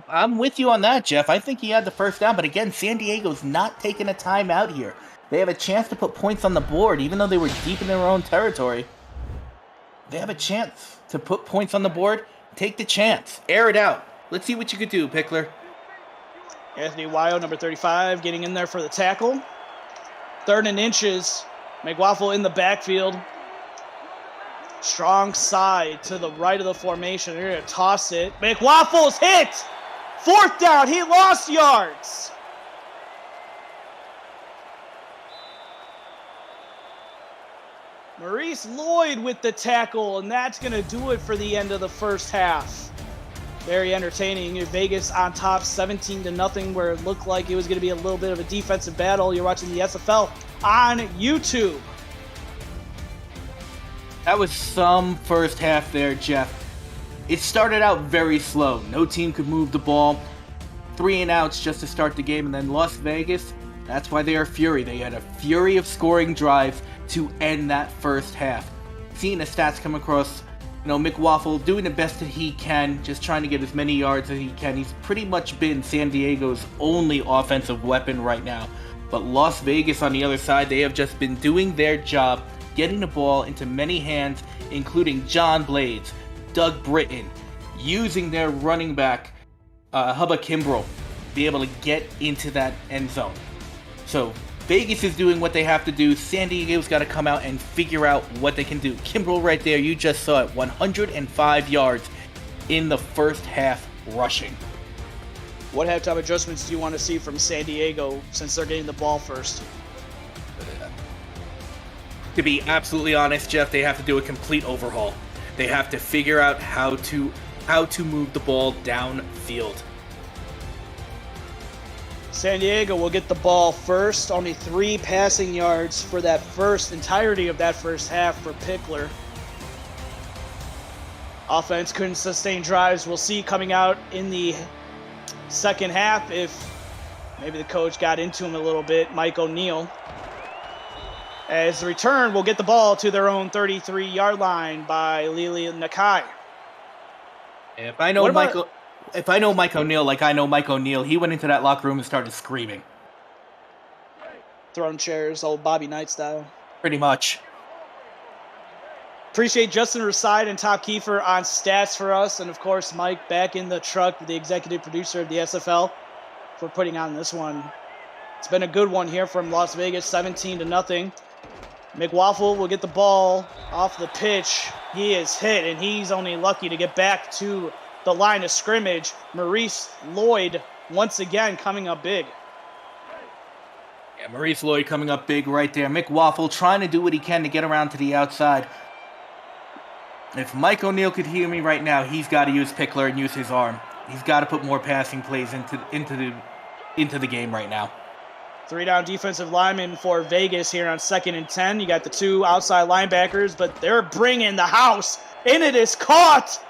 I'm with you on that, Jeff. I think he had the first down, but again, San Diego's not taking a timeout here. They have a chance to put points on the board, even though they were deep in their own territory. They have a chance to put points on the board. Take the chance. Air it out. Let's see what you could do, Pickler. Anthony Wyo, number 35, getting in there for the tackle. 3rd and inches. McWaffle in the backfield. Strong side to the right of the formation. They're going to toss it. McWaffle's hit! 4th down. He lost yards. Maurice Lloyd with the tackle, and that's going to do it for the end of the first half. Very entertaining. Vegas on top 17-0, where it looked like it was going to be a little bit of a defensive battle. You're watching the SFL on YouTube. That was some first half there, Jeff. It started out very slow. No team could move the ball. 3 and outs just to start the game, and then Las Vegas, that's why they are fury. They had a fury of scoring drives to end that first half. Seeing the stats come across, McWaffle doing the best that he can, just trying to get as many yards as he can. He's pretty much been San Diego's only offensive weapon right now. But Las Vegas on the other side, they have just been doing their job, getting the ball into many hands, including John Blades, Doug Britton, using their running back, Hubba Kimbrell, be able to get into that end zone. So Vegas is doing what they have to do. San Diego's got to come out and figure out what they can do. Kimbrell right there, you just saw it, 105 yards in the first half rushing. What halftime adjustments do you want to see from San Diego since they're getting the ball first? To be absolutely honest, Jeff, they have to do a complete overhaul. They have to figure out how to move the ball downfield. San Diego will get the ball first. Only 3 passing yards for that entirety of that first half for Pickler. Offense couldn't sustain drives. We'll see coming out in the second half if maybe the coach got into him a little bit, Mike O'Neill. As the return will get the ball to their own 33-yard line by Lili Nakai. If I know Mike O'Neill like I know Mike O'Neill, he went into that locker room and started screaming. Throwing chairs, old Bobby Knight style. Pretty much. Appreciate Justin Reside and Top Kiefer on stats for us. And, of course, Mike back in the truck, the executive producer of the SFL, for putting on this one. It's been a good one here from Las Vegas, 17-0. McWaffle will get the ball off the pitch. He is hit, and he's only lucky to get back to the line of scrimmage. Maurice Lloyd once again coming up big. Yeah, Maurice Lloyd coming up big right there. McWaffle trying to do what he can to get around to the outside. If Mike O'Neill could hear me right now, he's got to use Pickler and use his arm. He's got to put more passing plays into the game right now. 3-down defensive lineman for Vegas here on 2nd and 10. You got the 2 outside linebackers, but they're bringing the house, and it is caught.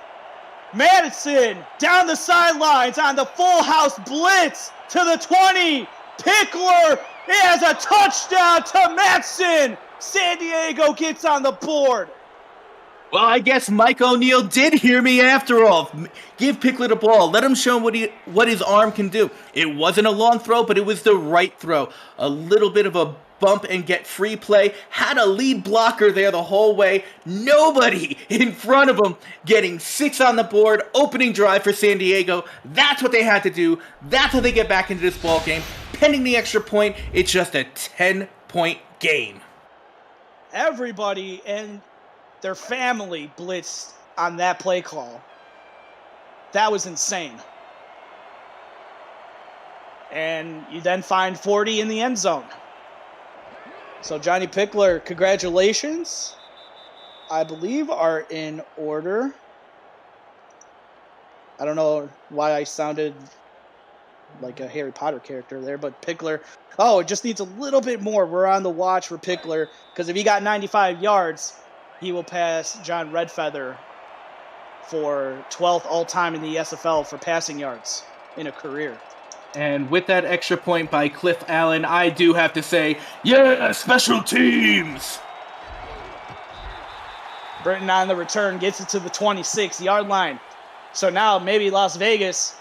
Madison down the sidelines on the full house blitz to the 20. Pickler has a touchdown to Madison. San Diego gets on the board. Well, I guess Mike O'Neill did hear me after all. Give Pickler the ball. Let him show him what his arm can do. It wasn't a long throw, but it was the right throw. A little bit of a bump and get free play. Had a lead blocker there the whole way. Nobody in front of him, getting 6 on the board. Opening drive for San Diego. That's what they had to do. That's how they get back into this ball game. Pending the extra point, it's just a 10-point game. Everybody and their family blitzed on that play call. That was insane. And you then find 40 in the end zone. So Johnny Pickler, congratulations. I believe are in order. I don't know why I sounded like a Harry Potter character there, but Pickler, it just needs a little bit more. We're on the watch for Pickler, because if he got 95 yards, he will pass John Redfeather for 12th all-time in the SFL for passing yards in a career. And with that extra point by Cliff Allen, I do have to say, yeah, special teams! Britton on the return gets it to the 26-yard line. So now maybe Las Vegas,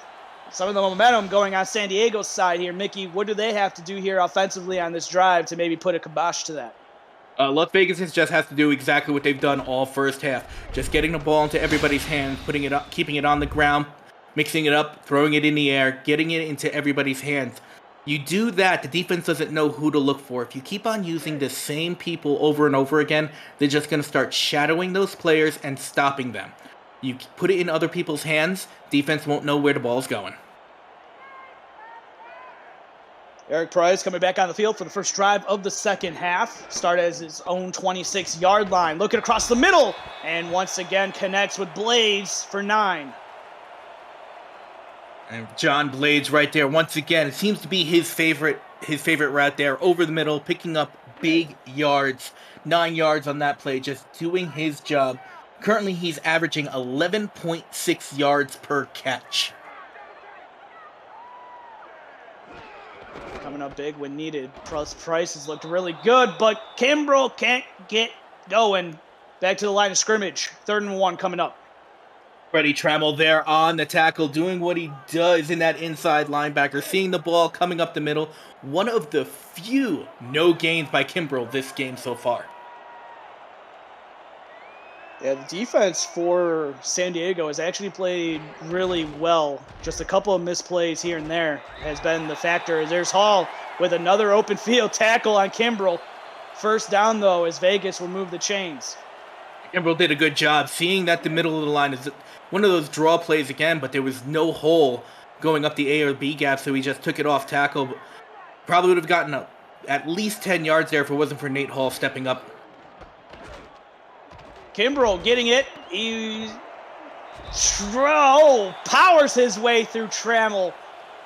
some of the momentum going on San Diego's side here. Mickey, what do they have to do here offensively on this drive to maybe put a kibosh to that? Las Vegas just has to do exactly what they've done all first half. Just getting the ball into everybody's hands, putting it up, keeping it on the ground, mixing it up, throwing it in the air, getting it into everybody's hands. You do that, the defense doesn't know who to look for. If you keep on using the same people over and over again, they're just going to start shadowing those players and stopping them. You put it in other people's hands, defense won't know where the ball's going. Eric Price coming back on the field for the first drive of the second half. Started as his own 26-yard line. Looking across the middle. And once again connects with Blades for 9. And John Blades right there. Once again, it seems to be his favorite route there. Over the middle, picking up big yards. 9 yards on that play, just doing his job. Currently, he's averaging 11.6 yards per catch. Coming up big when needed. Price has looked really good, but Kimbrell can't get going. Back to the line of scrimmage. 3rd and 1 coming up. Freddie Trammell there on the tackle, doing what he does in that inside linebacker, seeing the ball coming up the middle. One of the few no gains by Kimbrell this game so far. Yeah, the defense for San Diego has actually played really well. Just a couple of misplays here and there has been the factor. There's Hall with another open field tackle on Kimbrell. First down, though, as Vegas will move the chains. Kimbrell did a good job. Seeing that the middle of the line is one of those draw plays again, but there was no hole going up the A or B gap, so he just took it off tackle. Probably would have gotten at least 10 yards there if it wasn't for Nate Hall stepping up. Kimbrell getting it. He powers his way through Trammell.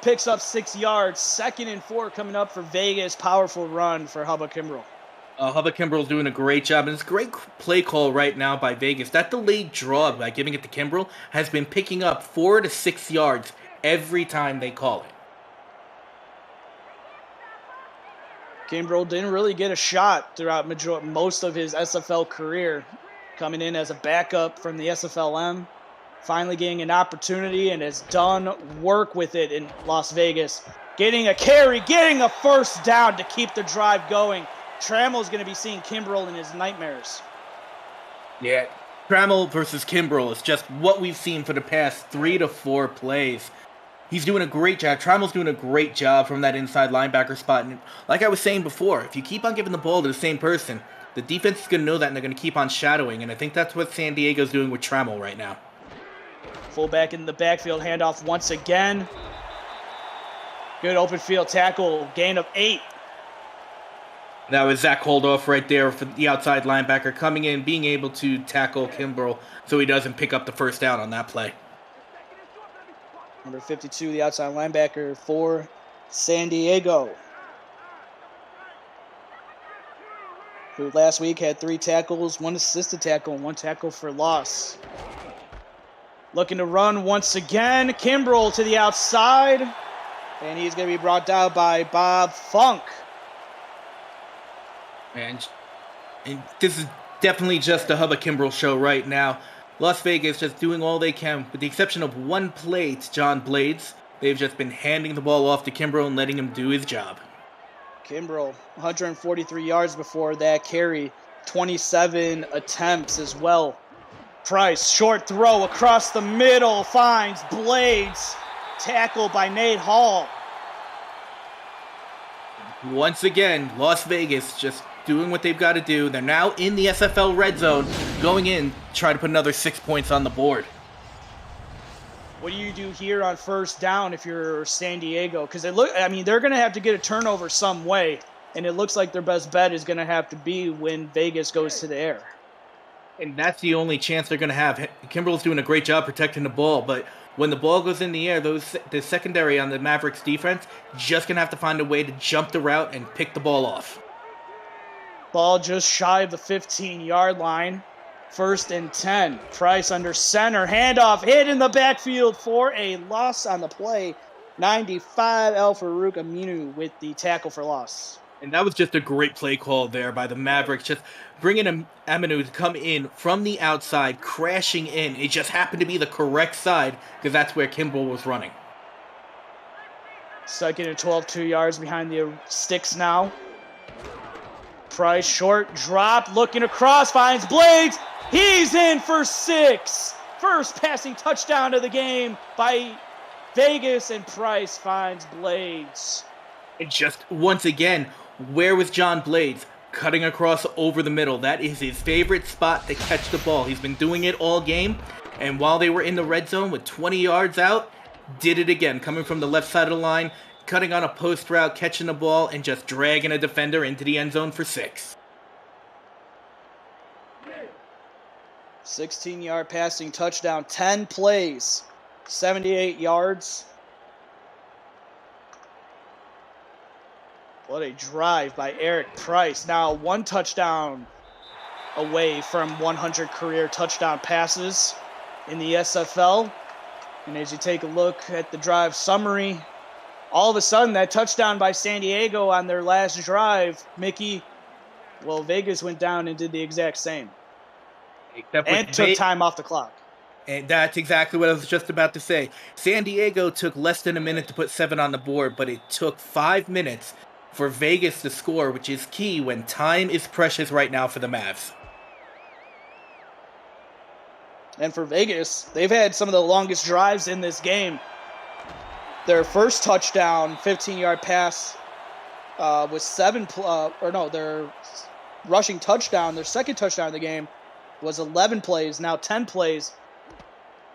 Picks up 6 yards. 2nd and 4 coming up for Vegas. Powerful run for Hubba Kimbrell. Hubba Kimbrell's doing a great job, and it's a great play call right now by Vegas. That delayed draw by giving it to Kimbrell has been picking up 4 to 6 yards every time they call it. Kimbrell didn't really get a shot throughout most of his SFL career. Coming in as a backup from the SFLM, finally getting an opportunity and has done work with it in Las Vegas. Getting a carry, getting a first down to keep the drive going. Trammell's going to be seeing Kimbrell in his nightmares. Yeah, Trammell versus Kimbrell is just what we've seen for the past 3 to 4 plays. He's doing a great job. Trammell's doing a great job from that inside linebacker spot. And like I was saying before, if you keep on giving the ball to the same person, the defense is going to know that, and they're going to keep on shadowing, and I think that's what San Diego's doing with Trammell right now. Fullback in the backfield, handoff once again. Good open field tackle, gain of 8. That was Zach Holdoff right there for the outside linebacker coming in, being able to tackle Kimbrell so he doesn't pick up the first down on that play. Number 52, the outside linebacker for San Diego, who last week had 3 tackles, 1 assisted tackle, and 1 tackle for loss. Looking to run once again. Kimbrell to the outside. And he's going to be brought down by Bob Funk. And this is definitely just a Hubba Kimbrell show right now. Las Vegas just doing all they can, with the exception of 1 play to John Blades. They've just been handing the ball off to Kimbrell and letting him do his job. Kimbrell, 143 yards before that carry, 27 attempts as well. Price, short throw across the middle, finds Blades. Tackle by Nate Hall. Once again, Las Vegas just doing what they've got to do. They're now in the SFL red zone, going in, try to put another 6 points on the board. What do you do here on first down if you're San Diego? Because they're going to have to get a turnover some way, and it looks like their best bet is going to have to be when Vegas goes to the air. And that's the only chance they're going to have. Kimbrell's doing a great job protecting the ball, but when the ball goes in the air, the secondary on the Mavericks defense just going to have to find a way to jump the route and pick the ball off. Ball just shy of the 15-yard line. 1st and 10. Price under center. Handoff hit in the backfield for a loss on the play. 95, El Farouk Aminu with the tackle for loss. And that was just a great play call there by the Mavericks, just bringing Aminu to come in from the outside, crashing in. It just happened to be the correct side because that's where Kimbrell was running. 2nd and 12, 2 yards behind the sticks now. Price, short drop, looking across, finds Blades. He's in for 6. First passing touchdown of the game by Vegas, and Price finds Blades. And just once again, where was John Blades? Cutting across over the middle. That is his favorite spot to catch the ball. He's been doing it all game, and while they were in the red zone with 20 yards out, did it again, coming from the left side of the line, cutting on a post route, catching the ball, and just dragging a defender into the end zone for 6. 16-yard passing touchdown, 10 plays, 78 yards. What a drive by Eric Price. Now 1 touchdown away from 100 career touchdown passes in the SFL. And as you take a look at the drive summary, all of a sudden that touchdown by San Diego on their last drive, Mickey, well, Vegas went down and did the exact same. And took time off the clock. And that's exactly what I was just about to say. San Diego took less than a minute to put 7 on the board, but it took 5 minutes for Vegas to score, which is key when time is precious right now for the Mavs. And for Vegas, they've had some of the longest drives in this game. Their first touchdown, 15-yard pass, was their rushing touchdown, their second touchdown of the game was 11 plays, now 10 plays.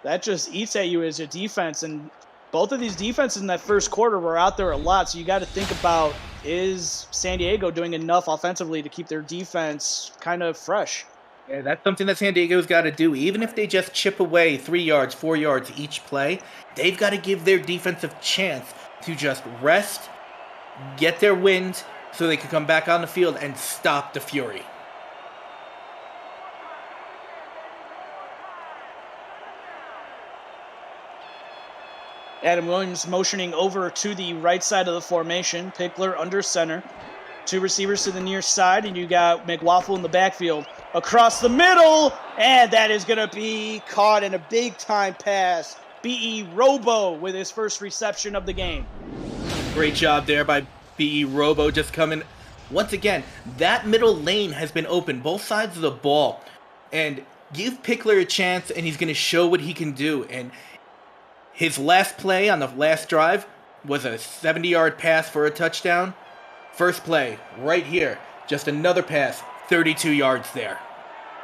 That just eats at you as a defense, and both of these defenses in that first quarter were out there a lot, so you got to think about, is San Diego doing enough offensively to keep their defense kind of fresh? Yeah, that's something that San Diego's got to do. Even if they just chip away 3 yards, 4 yards each play, they've got to give their defensive chance to just rest, get their wind, so they can come back on the field and stop the Fury. Adam Williams motioning over to the right side of the formation. Pickler under center. 2 receivers to the near side, and you got McWaffle in the backfield. Across the middle, and that is going to be caught in a big-time pass. B.E. Robo with his first reception of the game. Great job there by B.E. Robo, just coming. Once again, that middle lane has been open, both sides of the ball. And give Pickler a chance, and he's going to show what he can do. And his last play on the last drive was a 70-yard pass for a touchdown. First play, right here, just another pass, 32 yards there.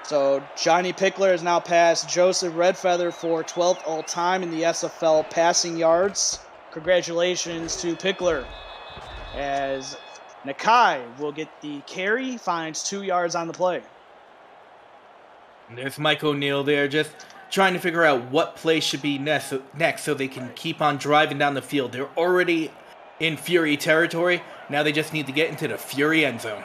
So Johnny Pickler has now passed Joseph Redfeather for 12th all-time in the SFL passing yards. Congratulations to Pickler, as Nakai will get the carry, finds 2 yards on the play. And there's Mike O'Neill there, just trying to figure out what play should be next so they can keep on driving down the field. They're already in Fury territory. Now they just need to get into the Fury end zone.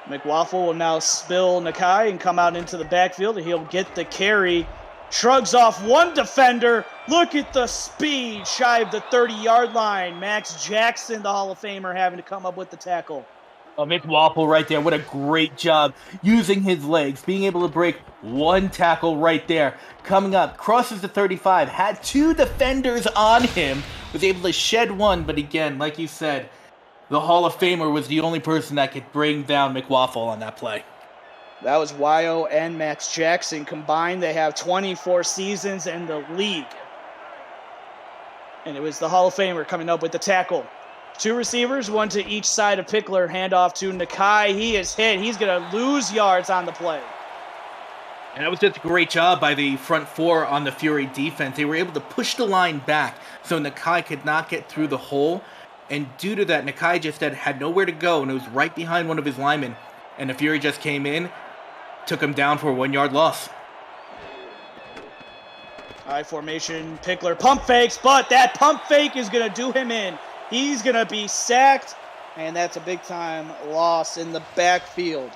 McWaffle will now spill Nakai and come out into the backfield, and he'll get the carry. Shrugs off one defender. Look at the speed, shy of the 30-yard line. Max Jackson, the Hall of Famer, having to come up with the tackle. Oh, McWaffle right there. What a great job using his legs, being able to break one tackle right there. Coming up, crosses the 35, had two defenders on him, was able to shed one, but again, like you said, the Hall of Famer was the only person that could bring down McWaffle on that play. That was Wyo and Max Jackson. Combined, they have 24 seasons in the league. And it was the Hall of Famer coming up with the tackle. Two receivers, one to each side of Pickler. Handoff to Nakai. He is hit. He's going to lose yards on the play. And that was just a great job by the front four on the Fury defense. They were able to push the line back so Nakai could not get through the hole. And due to that, Nakai just had nowhere to go, and it was right behind one of his linemen. And the Fury just came in, took him down for a 1 yard loss. High formation, Pickler pump fakes, but that pump fake is going to do him in. He's going to be sacked, and that's a big-time loss in the backfield.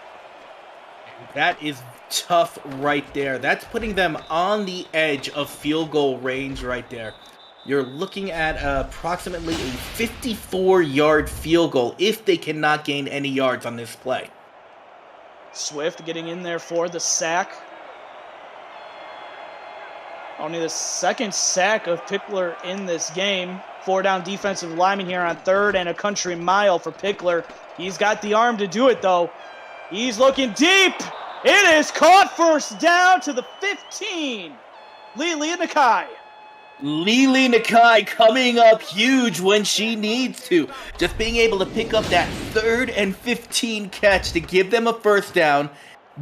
That is tough right there. That's putting them on the edge of field goal range right there. You're looking at approximately a 54-yard field goal if they cannot gain any yards on this play. Swift getting in there for the sack. Only the second sack of Pickler in this game. 4 down defensive lineman here on third and a country mile for Pickler. He's got the arm to do it, though. He's looking deep. It is caught, first down to the 15. Lili Nakai. Lili Nakai coming up huge when she needs to. Just being able to pick up that 3rd and 15 catch to give them a first down,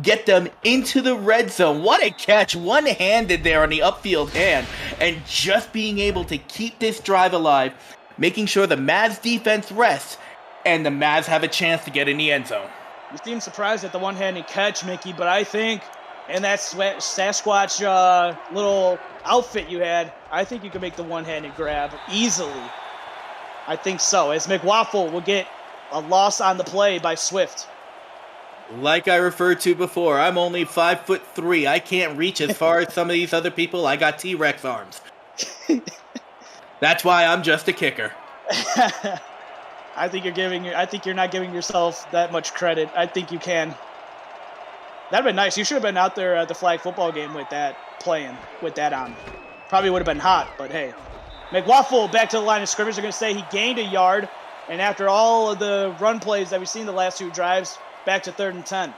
get them into the red zone. What a catch, one-handed there on the upfield hand, and just being able to keep this drive alive, making sure the Mavs defense rests, and the Mavs have a chance to get in the end zone. You seem surprised at the one-handed catch, Mickey, but I think in that Sasquatch little outfit you had, I think you could make the one-handed grab easily. I think so, as McWaffle will get a loss on the play by Swift. Like I referred to before, I'm only 5'3". I can't reach as far as some of these other people. I got T-Rex arms. That's why I'm just a kicker. I think you're not giving yourself that much credit. I think you can. That'd been nice. You should have been out there at the flag football game with that playing, with that on. Probably would have been hot, but hey. McWaffle back to the line of scrimmage. They're going to say he gained a yard, and after all of the run plays that we've seen the last 2 drives, back to 3rd and 10.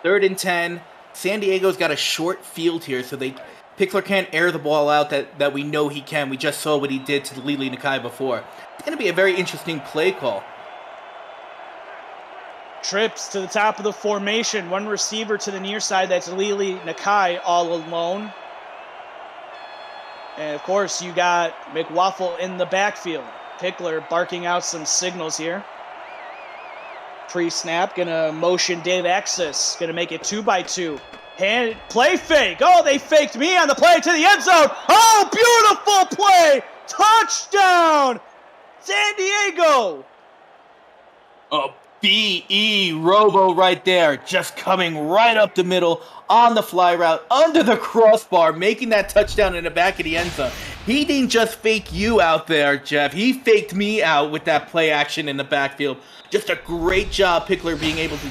3rd and 10. San Diego's got a short field here, so Pickler can't air the ball out that we know he can. We just saw what he did to Lili Nakai before. It's going to be a very interesting play call. Trips to the top of the formation. One receiver to the near side. That's Lili Nakai all alone. And, of course, you got McWaffle in the backfield. Pickler barking out some signals here. Pre-snap, gonna motion Dave Axis, gonna make it 2x2. Hand play fake. Oh, they faked me on the play to the end zone. Oh, beautiful play! Touchdown, San Diego. A B.E. Robo right there, just coming right up the middle on the fly route, under the crossbar, making that touchdown in the back of the end zone. He didn't just fake you out there, Jeff. He faked me out with that play action in the backfield. Just a great job, Pickler, being able to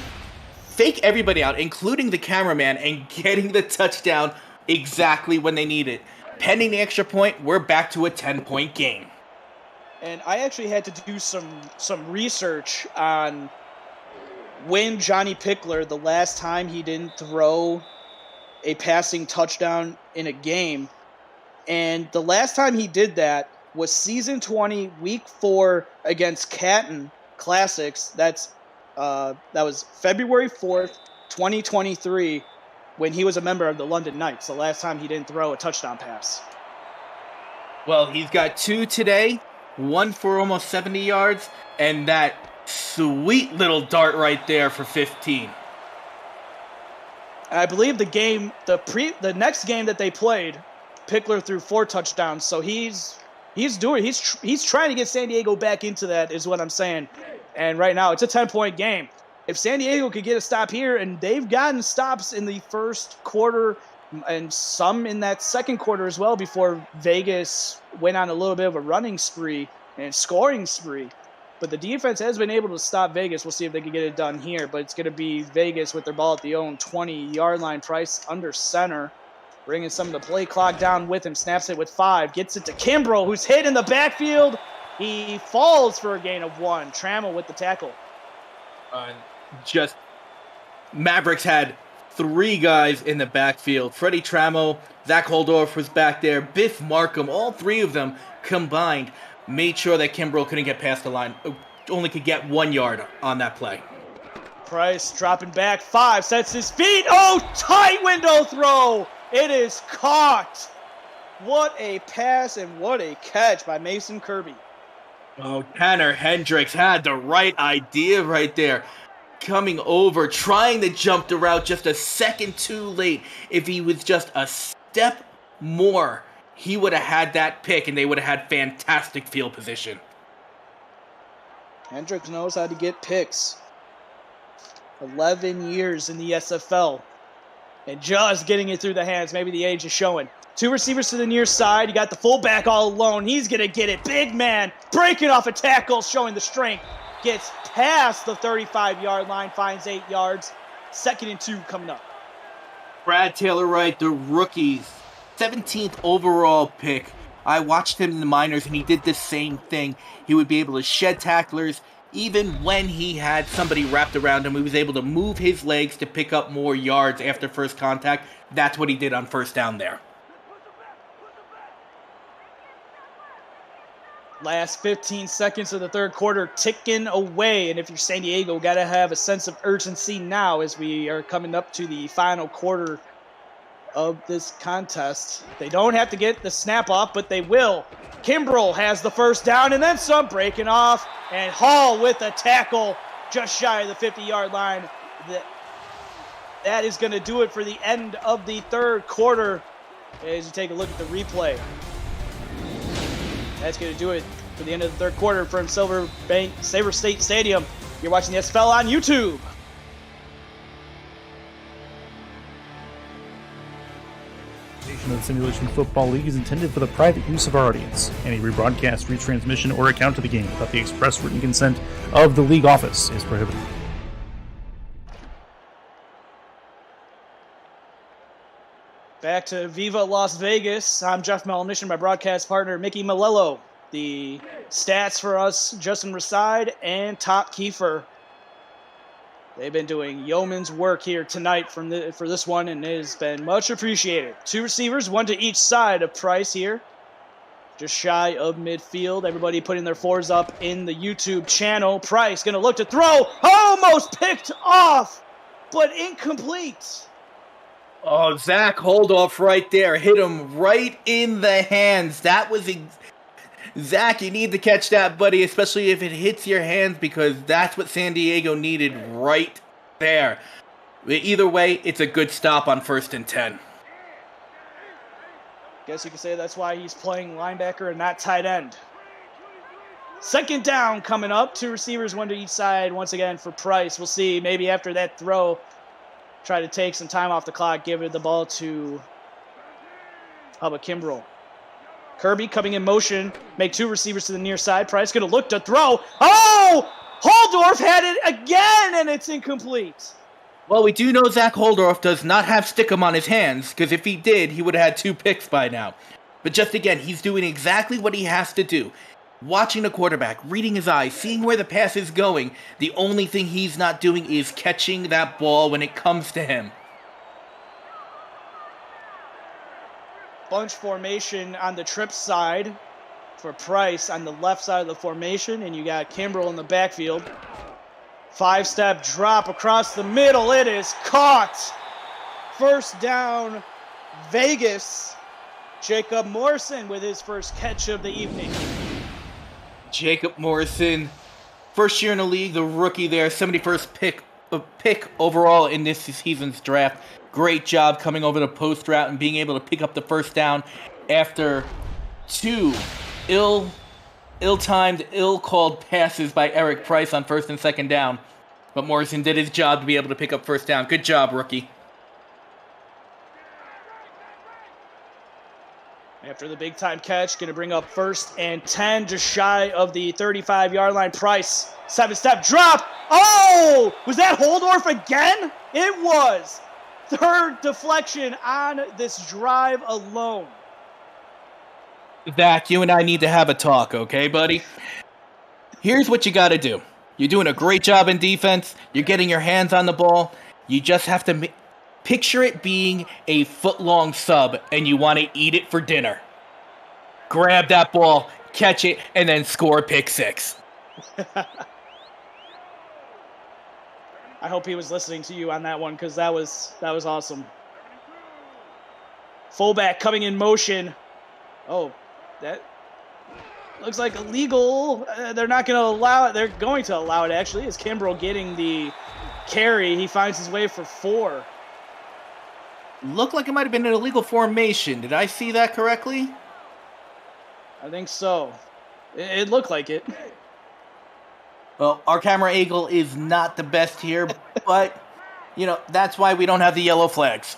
fake everybody out, including the cameraman, and getting the touchdown exactly when they need it. Pending the extra point, we're back to a 10-point game. And I actually had to do some research on when Johnny Pickler, the last time he didn't throw a passing touchdown in a game. And the last time he did that was season 20, week 4 against Canton Classics. That was February 4th, 2023, when he was a member of the London Knights. The last time he didn't throw a touchdown pass. Well, he's got 2 today, 1 for almost 70 yards, and that sweet little dart right there for 15. I believe the next game that they played, Pickler threw 4 touchdowns. So he's trying to get San Diego back into that, is what I'm saying. And right now it's a 10-point game. If San Diego could get a stop here, and they've gotten stops in the first quarter and some in that second quarter as well before Vegas went on a little bit of a running spree and scoring spree. But the defense has been able to stop Vegas. We'll see if they can get it done here. But it's going to be Vegas with their ball at the own 20-yard line. Price under center, bringing some of the play clock down with him. Snaps it with 5. Gets it to Kimbrough, who's hit in the backfield. He falls for a gain of 1. Trammell with the tackle. Mavericks had 3 guys in the backfield. Freddie Trammell, Zach Holdorf was back there. Biff Markham, all 3 of them combined made sure that Kimbrough couldn't get past the line. Only could get 1 yard on that play. Price dropping back 5, sets his feet. Oh, tight window throw. It is caught. What a pass and what a catch by Mason Kirby. Oh, Tanner Hendricks had the right idea right there. Coming over, trying to jump the route just a second too late. If he was just a step more, he would have had that pick and they would have had fantastic field position. Hendricks knows how to get picks. 11 years in the SFL. And just getting it through the hands. Maybe the age is showing. 2 receivers to the near side. You got the fullback all alone. He's going to get it. Big man breaking off a tackle, showing the strength. Gets past the 35-yard line, finds 8 yards. 2nd and 2 coming up. Brad Taylor Wright, the rookies, 17th overall pick. I watched him in the minors, and he did the same thing. He would be able to shed tacklers. Even when he had somebody wrapped around him, he was able to move his legs to pick up more yards after first contact. That's what he did on first down there. Last 15 seconds of the third quarter ticking away. And if you're San Diego, got to have a sense of urgency now as we are coming up to the final quarter of this contest. They don't have to get the snap off, but they will. Kimbrough has the first down and then some, breaking off. And Hall with a tackle just shy of the 50-yard line. That is going to do it for the end of the third quarter as you take a look at the replay. That's going to do it for the end of the third quarter from Sabre State Stadium. You're watching the SFL on YouTube. The Simulation Football League is intended for the private use of our audience. Any rebroadcast, retransmission, or account of the game without the express written consent of the league office is prohibited. Back to Viva Las Vegas. I'm Jeff Malnition, my broadcast partner, Mickey Malello. The stats for us, Justin Reside and Top Kiefer. They've been doing yeoman's work here tonight for this one, and it has been much appreciated. 2 receivers, 1 to each side of Price here. Just shy of midfield. Everybody putting their 4s up in the YouTube channel. Price going to look to throw. Almost picked off, but incomplete. Oh, Zach Holdorf right there. Hit him right in the hands. That was... Zach, you need to catch that, buddy, especially if it hits your hands, because that's what San Diego needed right there. Either way, it's a good stop on 1st and 10. Guess you could say that's why he's playing linebacker and not tight end. 2nd down coming up. 2 receivers, 1 to each side once again for Price. We'll see maybe after that throw, try to take some time off the clock, give it the ball to Hubba Kimbrough. Kirby coming in motion, make 2 receivers to the near side. Price going to look to throw. Oh! Holdorf had it again, and it's incomplete. Well, we do know Zach Holdorf does not have stickum on his hands, because if he did, he would have had 2 picks by now. But just again, he's doing exactly what he has to do. Watching the quarterback, reading his eyes, seeing where the pass is going. The only thing he's not doing is catching that ball when it comes to him. Bunch formation on the trip side for Price on the left side of the formation, and you got Kimbrough in the backfield. 5-step drop across the middle. It is caught. 1st down, Vegas. Jacob Morrison with his first catch of the evening. Jacob Morrison, 1st year in the league, the rookie there, 71st pick overall in this season's draft. Great job coming over the post route and being able to pick up the 1st down after 2 ill-timed, ill-called passes by Eric Price on 1st and 2nd down. But Morrison did his job to be able to pick up 1st down. Good job, rookie. After the big time catch, going to bring up 1st and 10, just shy of the 35-yard line. Price, 7-step drop. Oh, was that Holdorf again? It was. 3rd deflection on this drive alone. Zach, you and I need to have a talk, okay, buddy? Here's what you got to do. You're doing a great job in defense. You're getting your hands on the ball. You just have to picture it being a foot-long sub, and you want to eat it for dinner. Grab that ball, catch it, and then score a pick 6. I hope he was listening to you on that one, because that was awesome. Fullback coming in motion. Oh, that looks like illegal. They're not going to allow it. They're going to allow it, actually. Is Kimbrough getting the carry? He finds his way for 4. Looked like it might have been an illegal formation. Did I see that correctly? I think so. It looked like it. Well, our camera angle is not the best here, but, that's why we don't have the yellow flags.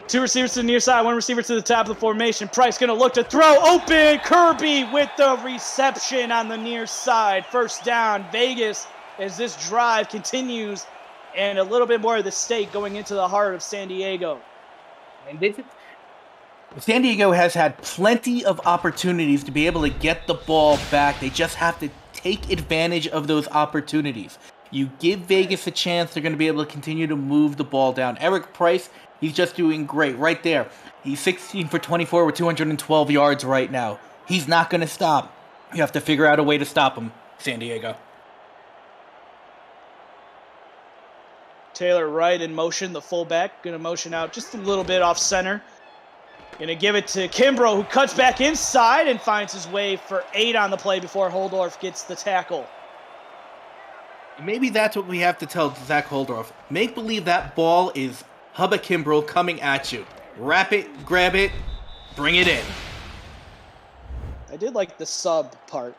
2 receivers to the near side, 1 receiver to the top of the formation. Price going to look to throw. Open. Kirby with the reception on the near side. 1st down. Vegas, as this drive continues, and a little bit more of the stake going into the heart of San Diego. And San Diego has had plenty of opportunities to be able to get the ball back. They just have to take advantage of those opportunities. You give Vegas a chance, they're going to be able to continue to move the ball down. Eric Price, he's just doing great right there. He's 16 for 24 with 212 yards right now. He's not going to stop. You have to figure out a way to stop him, San Diego. Taylor Wright in motion, the fullback. Going to motion out just a little bit off center. Going to give it to Kimbrough, who cuts back inside and finds his way for 8 on the play before Holdorf gets the tackle. Maybe that's what we have to tell Zach Holdorf. Make believe that ball is Hubba Kimbrough coming at you. Wrap it, grab it, bring it in. I did like the sub part.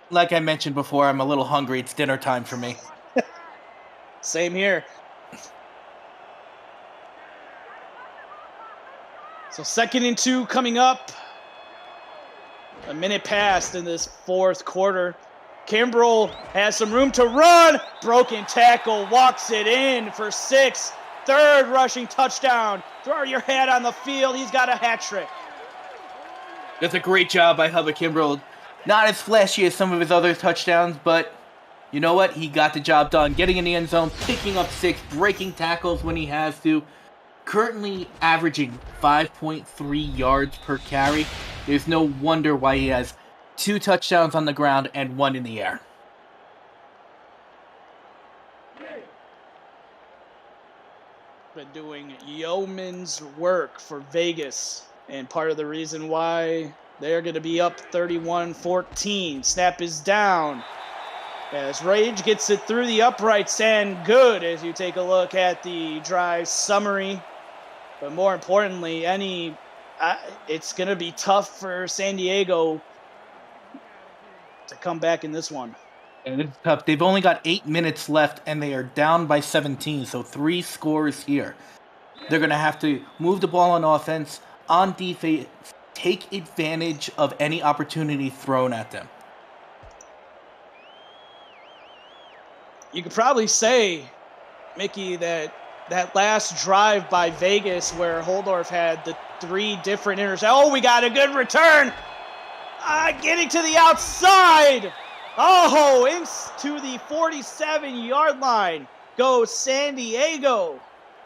Like I mentioned before, I'm a little hungry. It's dinner time for me. Same here. So 2nd and 2 coming up. A minute passed in this 4th quarter. Kimbrough has some room to run. Broken tackle, walks it in for 6. 3rd rushing touchdown. Throw your hat on the field. He's got a hat trick. That's a great job by Hubba Kimbrough. Not as flashy as some of his other touchdowns, but you know what? He got the job done. Getting in the end zone, picking up 6, breaking tackles when he has to. Currently averaging 5.3 yards per carry. There's no wonder why he has 2 touchdowns on the ground and 1 in the air. Been doing yeoman's work for Vegas, and part of the reason why they're going to be up 31-14. Snap is down as Rage gets it through the uprights, and good as you take a look at the drive summary. But more importantly, it's going to be tough for San Diego to come back in this one. And it's tough. They've only got 8 minutes left, and they are down by 17, so 3 scores here. They're going to have to move the ball on offense, on defense, take advantage of any opportunity thrown at them. You could probably say, Mickey, that last drive by Vegas where Holdorf had the 3 different interceptions. Oh, we got a good return. Getting to the outside. Oh, into the 47-yard line goes San Diego.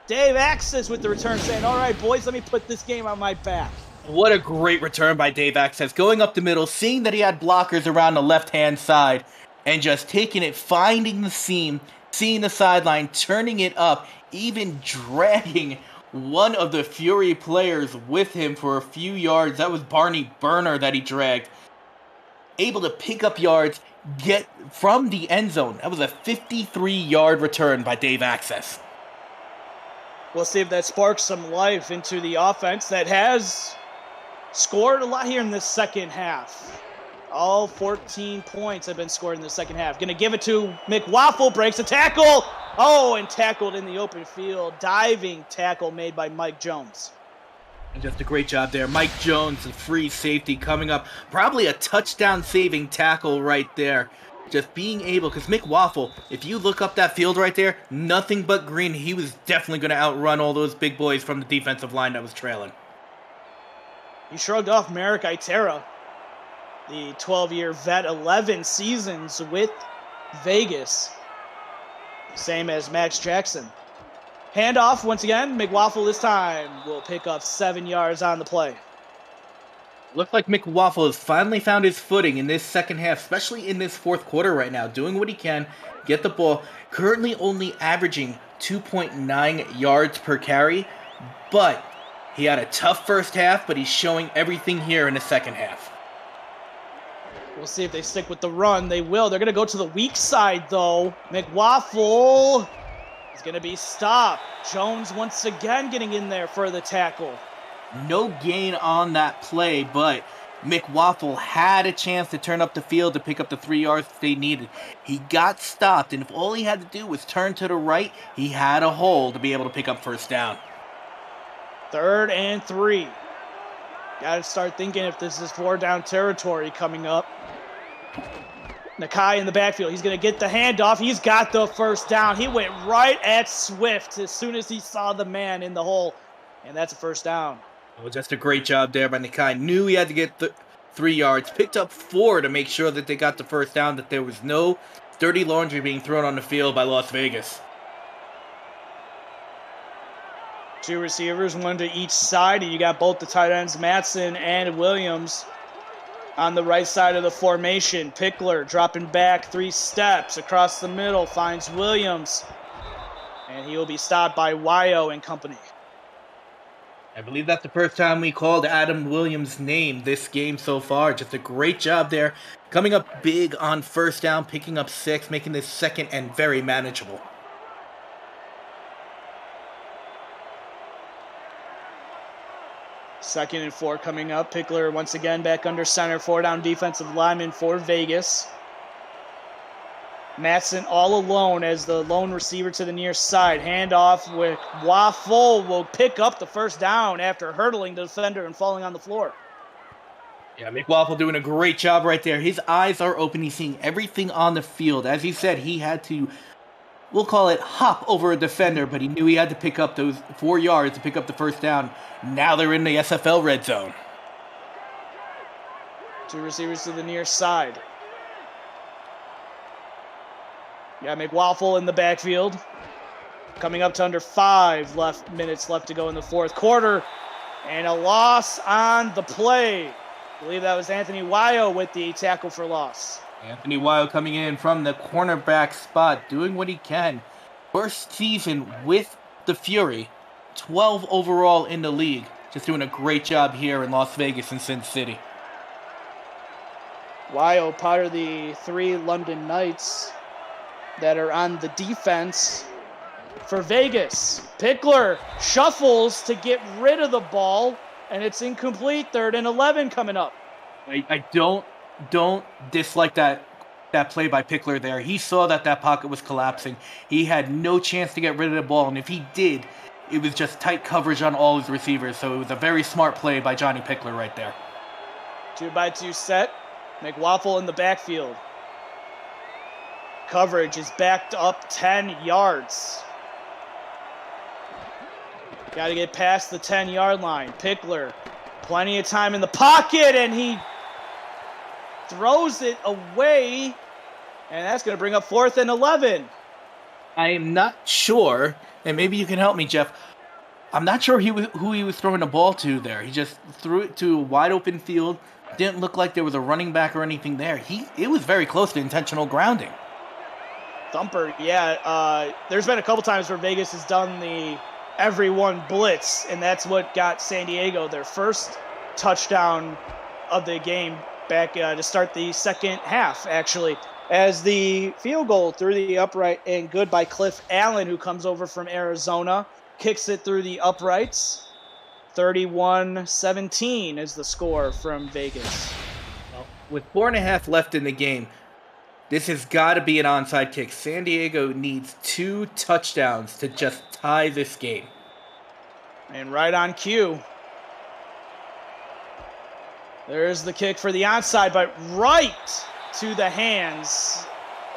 Dave Access with the return saying, all right, boys, let me put this game on my back. What a great return by Dave Access. Going up the middle, seeing that he had blockers around the left-hand side, and just taking it, finding the seam, seeing the sideline, turning it up, even dragging one of the Fury players with him for a few yards. That was Barney Burner that he dragged. Able to pick up yards, get from the end zone. That was a 53-yard return by Dave Access. We'll see if that sparks some life into the offense that has scored a lot here in the second half. All 14 points have been scored in the second half. Going to give it to McWaffle, breaks a tackle. Oh, and tackled in the open field. Diving tackle made by Mike Jones. And just a great job there. Mike Jones, the free safety coming up. Probably a touchdown-saving tackle right there. Just being able, because Mick Waffle, if you look up that field right there, nothing but green. He was definitely going to outrun all those big boys from the defensive line that was trailing. He shrugged off Merrick Itera, the 12-year vet, 11 seasons with Vegas. Same as Max Jackson. Handoff once again. McWaffle this time will pick up 7 yards on the play. Looks like Mick Waffle has finally found his footing in this second half, especially in this fourth quarter right now, doing what he can, get the ball, currently only averaging 2.9 yards per carry, but he had a tough first half, but he's showing everything here in the second half. We'll see if they stick with the run. They will. They're going to go to the weak side, though. McWaffle is going to be stopped. Jones once again getting in there for the tackle. No gain on that play, but Mick Waffle had a chance to turn up the field to pick up the 3 yards they needed. He got stopped, and if all he had to do was turn to the right, he had a hole to be able to pick up first down. 3rd and 3. Got to start thinking if this is 4-down territory coming up. Nakai in the backfield. He's going to get the handoff. He's got the first down. He went right at Swift as soon as he saw the man in the hole, and that's a first down. Well, just a great job there by Nakai. Knew he had to get 3 yards. Picked up 4 to make sure that they got the first down, that there was no dirty laundry being thrown on the field by Las Vegas. 2 receivers, 1 to each side, and you got both the tight ends, Matson and Williams, on the right side of the formation. Pickler dropping back 3 steps across the middle, finds Williams, and he will be stopped by Wyo and company. I believe that's the first time we called Adam Williams' name this game so far. Just a great job there. Coming up big on first down, picking up 6, making this second and very manageable. Second and 4 coming up. Pickler once again back under center. 4-down defensive lineman for Vegas. Matson all alone as the lone receiver to the near side. Handoff with Waffle will pick up the first down after hurdling the defender and falling on the floor. Yeah, Mick Waffle doing a great job right there. His eyes are open. He's seeing everything on the field. As he said, he had to, we'll call it, hop over a defender, but he knew he had to pick up those 4 yards to pick up the first down. Now they're in the SFL red zone. 2 receivers to the near side. Yeah, McWaffle in the backfield. Coming up to under 5 minutes left to go in the fourth quarter. And a loss on the play. I believe that was Anthony Wyo with the tackle for loss. Anthony Wyo coming in from the cornerback spot, doing what he can. First season with the Fury, 12 overall in the league. Just doing a great job here in Las Vegas and Sin City. Wyo, part of the 3 London Knights that are on the defense for Vegas. Pickler shuffles to get rid of the ball, and it's incomplete. 3rd and 11 coming up. I don't dislike that play by Pickler there. He saw that pocket was collapsing. He had no chance to get rid of the ball, and if he did, it was just tight coverage on all his receivers. So it was a very smart play by Johnny Pickler right there. 2-by-2 set. McWaffle in the backfield. Coverage is backed up 10 yards. Got to get past the 10-yard line. Pickler, plenty of time in the pocket, and he throws it away, and that's going to bring up 4th and 11. I am not sure, and maybe you can help me, Jeff. I'm not sure who he was throwing the ball to there. He just threw it to a wide open field. Didn't look like there was a running back or anything there. It was very close to intentional grounding. Thumper, yeah. There's been a couple times where Vegas has done the everyone blitz, and that's what got San Diego their first touchdown of the game back to start the second half, actually, as the field goal through the upright and good by Cliff Allen, who comes over from Arizona, kicks it through the uprights. 31-17 is the score from Vegas. Well, with 4.5 left in the game, This has got to be an onside kick. San Diego needs 2 touchdowns to just tie this game. And right on cue. There's the kick for the onside, but right to the hands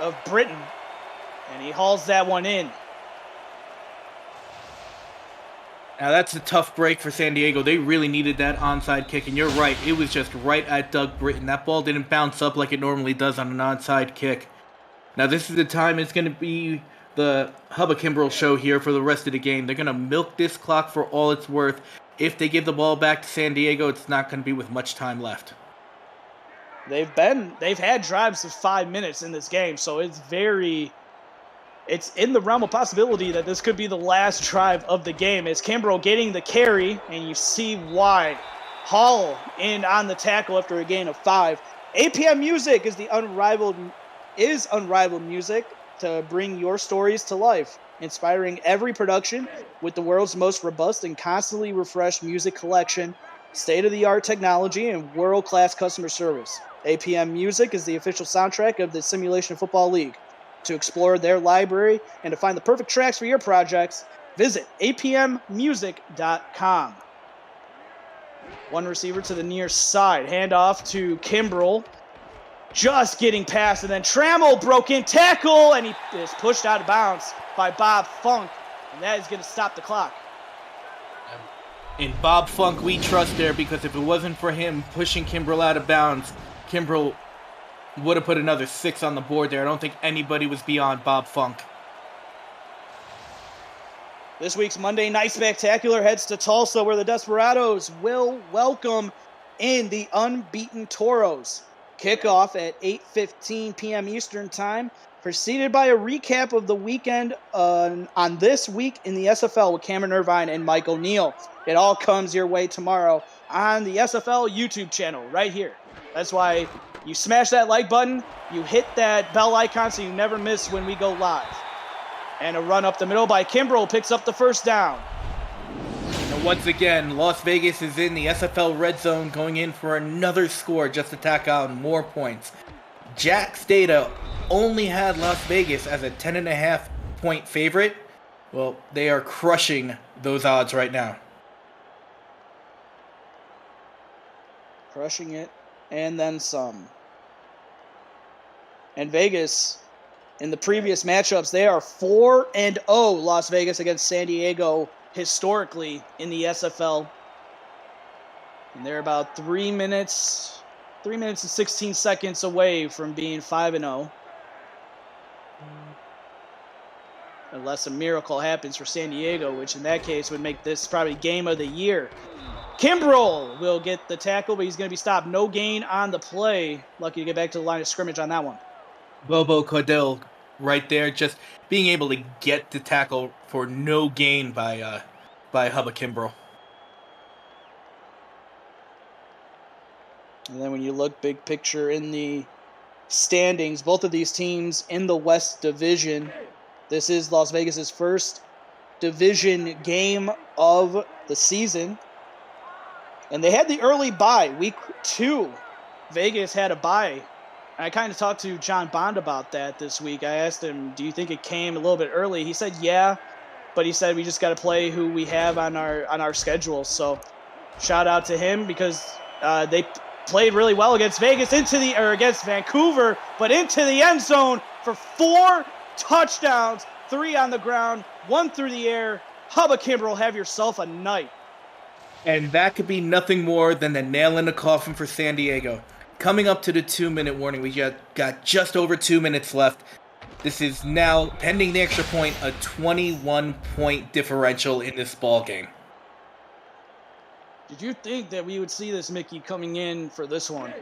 of Britton. And he hauls that one in. Now that's a tough break for San Diego. They really needed that onside kick, and you're right. It was just right at Doug Britton. That ball didn't bounce up like it normally does on an onside kick. Now this is the time it's going to be the Hubba Kimbrell show here for the rest of the game. They're going to milk this clock for all it's worth. If they give the ball back to San Diego, it's not going to be with much time left. They've had drives of 5 minutes in this game, so it's in the realm of possibility that this could be the last drive of the game. As Kimbrell getting the carry, and you see why. Hall in on the tackle after a gain of 5. APM Music is unrivaled music to bring your stories to life, inspiring every production with the world's most robust and constantly refreshed music collection, state-of-the-art technology, and world-class customer service. APM Music is the official soundtrack of the Simulation Football League. To explore their library and to find the perfect tracks for your projects, visit apmmusic.com. One receiver to the near side. Handoff to Kimbrell. Just getting past, and then Trammell broke in tackle, and he is pushed out of bounds by Bob Funk, and that is going to stop the clock. In Bob Funk, we trust there, because if it wasn't for him pushing Kimbrell out of bounds, Kimbrell would have put another 6 on the board there. I don't think anybody was beyond Bob Funk. This week's Monday Night Spectacular heads to Tulsa, where the Desperados will welcome in the unbeaten Toros. Kickoff at 8:15 p.m. Eastern Time, preceded by a recap of the weekend on this week in the SFL with Cameron Irvine and Mike O'Neill. It all comes your way tomorrow on the SFL YouTube channel right here. That's why you smash that like button, you hit that bell icon so you never miss when we go live. And a run up the middle by Kimbrell picks up the first down. And once again, Las Vegas is in the SFL red zone, going in for another score just to tack on more points. Jack's data only had Las Vegas as a 10.5 point favorite. Well, they are crushing those odds right now. Crushing it, and then some. And Vegas, in the previous matchups, they are 4-0 Las Vegas against San Diego historically in the SFL. And they're about 3 minutes and 16 seconds away from being 5-0. Unless a miracle happens for San Diego, which in that case would make this probably game of the year. Kimbrell will get the tackle, but he's going to be stopped. No gain on the play. Lucky to get back to the line of scrimmage on that one. Bobo Cordell right there, just being able to get the tackle for no gain by Hubba Kimbrell. And then when you look big picture in the standings, both of these teams in the West Division. This is Las Vegas's first division game of the season. And they had the early bye. Week 2, Vegas had a bye. I kind of talked to John Bond about that this week. I asked him, do you think it came a little bit early? He said, yeah. But he said, we just got to play who we have on our schedule. So shout out to him, because they played really well against against Vancouver, but into the end zone for 4 touchdowns, 3 on the ground, 1 through the air. Hubba Kimbrell, have yourself a night. And that could be nothing more than the nail in the coffin for San Diego. Coming up to the 2-minute warning, we got just over 2 minutes left. This is now, pending the extra point, a 21-point differential in this ball game. Did you think that we would see this, Mickey, coming in for this one?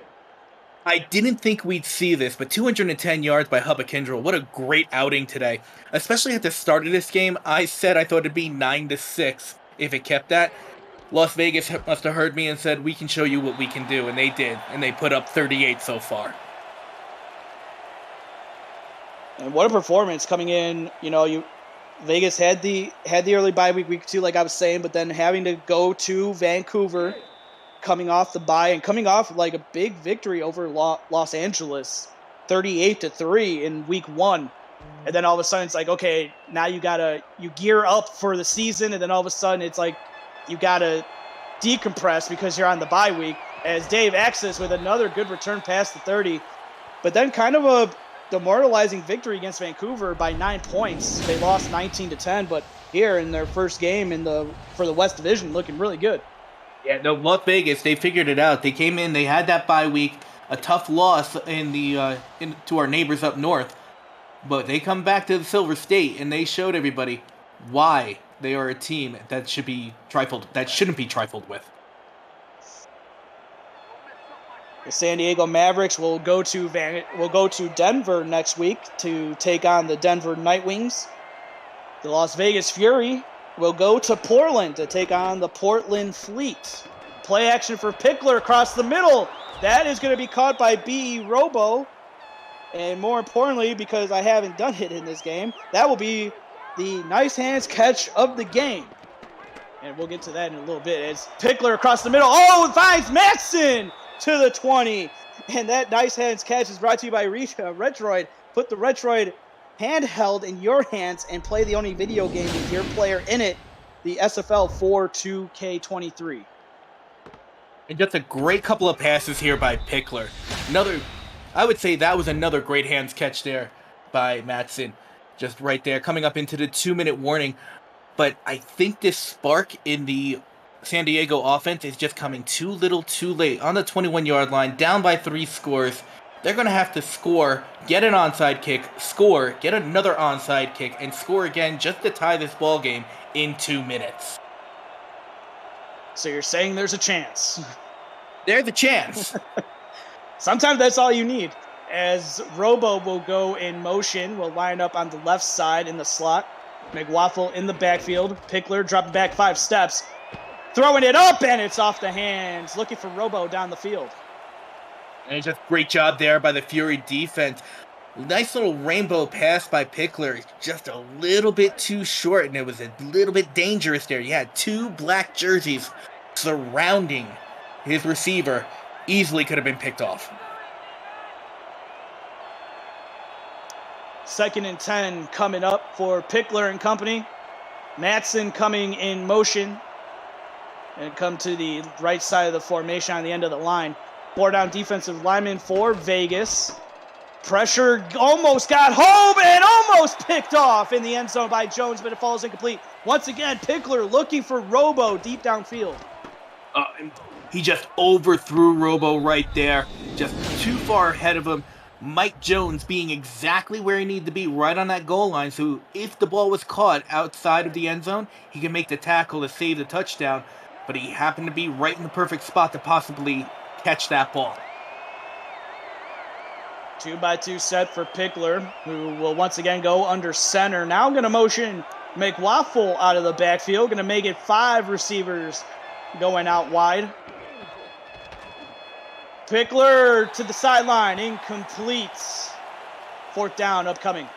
I didn't think we'd see this, but 210 yards by Hubba Kimbrell. What a great outing today. Especially at the start of this game, I said I thought it'd be 9-6 if it kept that. Las Vegas must have heard me and said, we can show you what we can do, and they did. And they put up 38 so far. And what a performance coming in. Vegas had the early bye week 2, like I was saying, but then having to go to Vancouver, coming off the bye and coming off like a big victory over Los Angeles, 38-3 in week 1. And then all of a sudden it's like, okay, now you gear up for the season. And then all of a sudden it's like, you got to decompress because you're on the bye week. As Dave Axis with another good return past the 30. But then kind of a demoralizing victory against Vancouver by 9 points. They lost 19-10, but here in their first game for the West Division, looking really good. Yeah, no, Las Vegas, they figured it out. They came in, they had that bye week, a tough loss to our neighbors up north. But they come back to the Silver State, and they showed everybody why they are a team that shouldn't be trifled with. The San Diego Mavericks will go to Denver next week to take on the Denver Nightwings. The Las Vegas Fury will go to Portland to take on the Portland Fleet. Play action for Pickler across the middle. That is going to be caught by B.E. Robo. And more importantly, because I haven't done it in this game, that will be the nice hands catch of the game. And we'll get to that in a little bit. As Pickler across the middle. Oh, it finds Matson to the 20. And that nice hands catch is brought to you by Retroid. Put the Retroid handheld in your hands and play the only video game with your player in it, the SFL 2K23. And just a great couple of passes here by Pickler. I would say that was another great hands catch there by Matson. Just right there, coming up into the 2-minute warning. But I think this spark in the San Diego offense is just coming too little too late. On the 21-yard line, down by 3 scores. They're going to have to score, get an onside kick, score, get another onside kick, and score again just to tie this ball game in 2 minutes. So you're saying there's a chance? There's a chance. Sometimes that's all you need. As Robo will go in motion, will line up on the left side in the slot. McWaffle in the backfield. Pickler dropping back 5 steps. Throwing it up, and it's off the hands. Looking for Robo down the field. And just great job there by the Fury defense. Nice little rainbow pass by Pickler. Just a little bit too short, and it was a little bit dangerous there. You had 2 black jerseys surrounding his receiver. Easily could have been picked off. 2nd and 10 coming up for Pickler and company. Matson coming in motion. And come to the right side of the formation on the end of the line. 4 down defensive lineman for Vegas. Pressure almost got home and almost picked off in the end zone by Jones, but it falls incomplete. Once again, Pickler looking for Robo deep downfield. He just overthrew Robo right there. Just too far ahead of him. Mike Jones being exactly where he needed to be, right on that goal line. So if the ball was caught outside of the end zone, he could make the tackle to save the touchdown. But he happened to be right in the perfect spot to possibly catch that ball. 2-by-2 set for Pickler, who will once again go under center. Now going to motion McWaffle out of the backfield. Going to make it 5 receivers going out wide. Pickler to the sideline, incomplete. 4th down upcoming.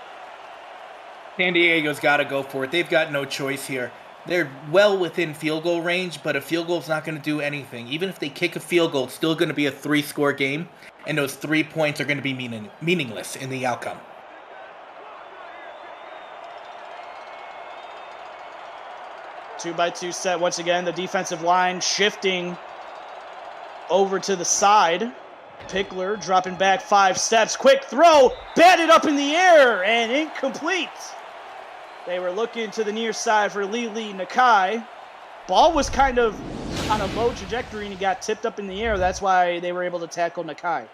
San Diego's got to go for it. They've got no choice here. They're well within field goal range, but a field goal's not going to do anything. Even if they kick a field goal, it's still going to be a 3-score game, and those 3 points are going to be meaningless in the outcome. Two-by-two set once again. The defensive line shifting over to the side. Pickler dropping back 5 steps. Quick throw, batted up in the air, and incomplete. They were looking to the near side for Lili Nakai. Ball was kind of on a low trajectory and he got tipped up in the air. That's why they were able to tackle Nakai.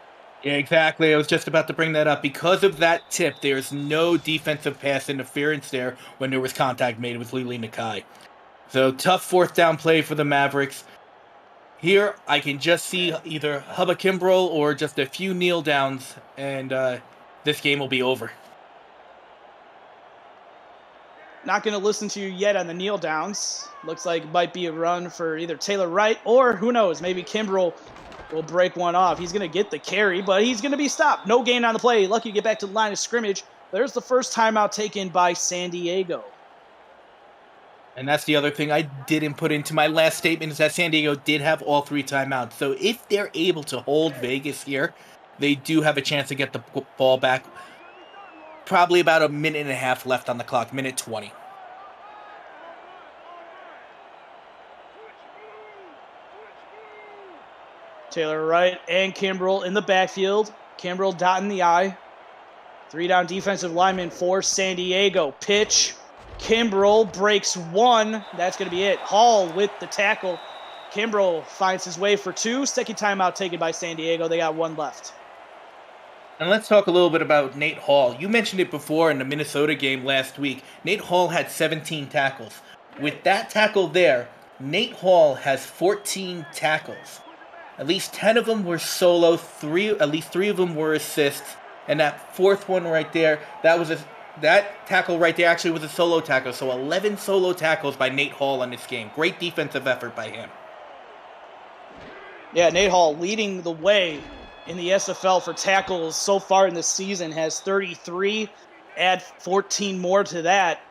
Yeah, exactly. I was just about to bring that up. Because of that tip, there's no defensive pass interference there when there was contact made with Lili Nakai. So tough 4th down play for the Mavericks. Here, I can just see either Hubba Kimbrell or just a few kneel downs, and this game will be over. Not going to listen to you yet on the kneel downs. Looks like it might be a run for either Taylor Wright or, who knows, maybe Kimbrell will break one off. He's going to get the carry, but he's going to be stopped. No gain on the play. Lucky to get back to the line of scrimmage. There's the first timeout taken by San Diego. And that's the other thing I didn't put into my last statement, is that San Diego did have all 3 timeouts. So if they're able to hold Vegas here, they do have a chance to get the ball back. Probably about a minute and a half left on the clock, minute 20. Taylor Wright and Kimbrell in the backfield. Kimbrell dotting the I. 3 down defensive lineman for San Diego. Pitch. Kimbrell breaks 1. That's going to be it. Hall with the tackle. Kimbrell finds his way for 2. Second timeout taken by San Diego. They got 1 left. And let's talk a little bit about Nate Hall. You mentioned it before in the Minnesota game last week. Nate Hall had 17 tackles. With that tackle there, Nate Hall has 14 tackles. At least 10 of them were solo, at least 3 of them were assists, and that 4th one right there, that tackle right there actually was a solo tackle, so 11 solo tackles by Nate Hall in this game. Great defensive effort by him. Yeah, Nate Hall leading the way in the SFL for tackles so far in this season, has 33. Add 14 more to that,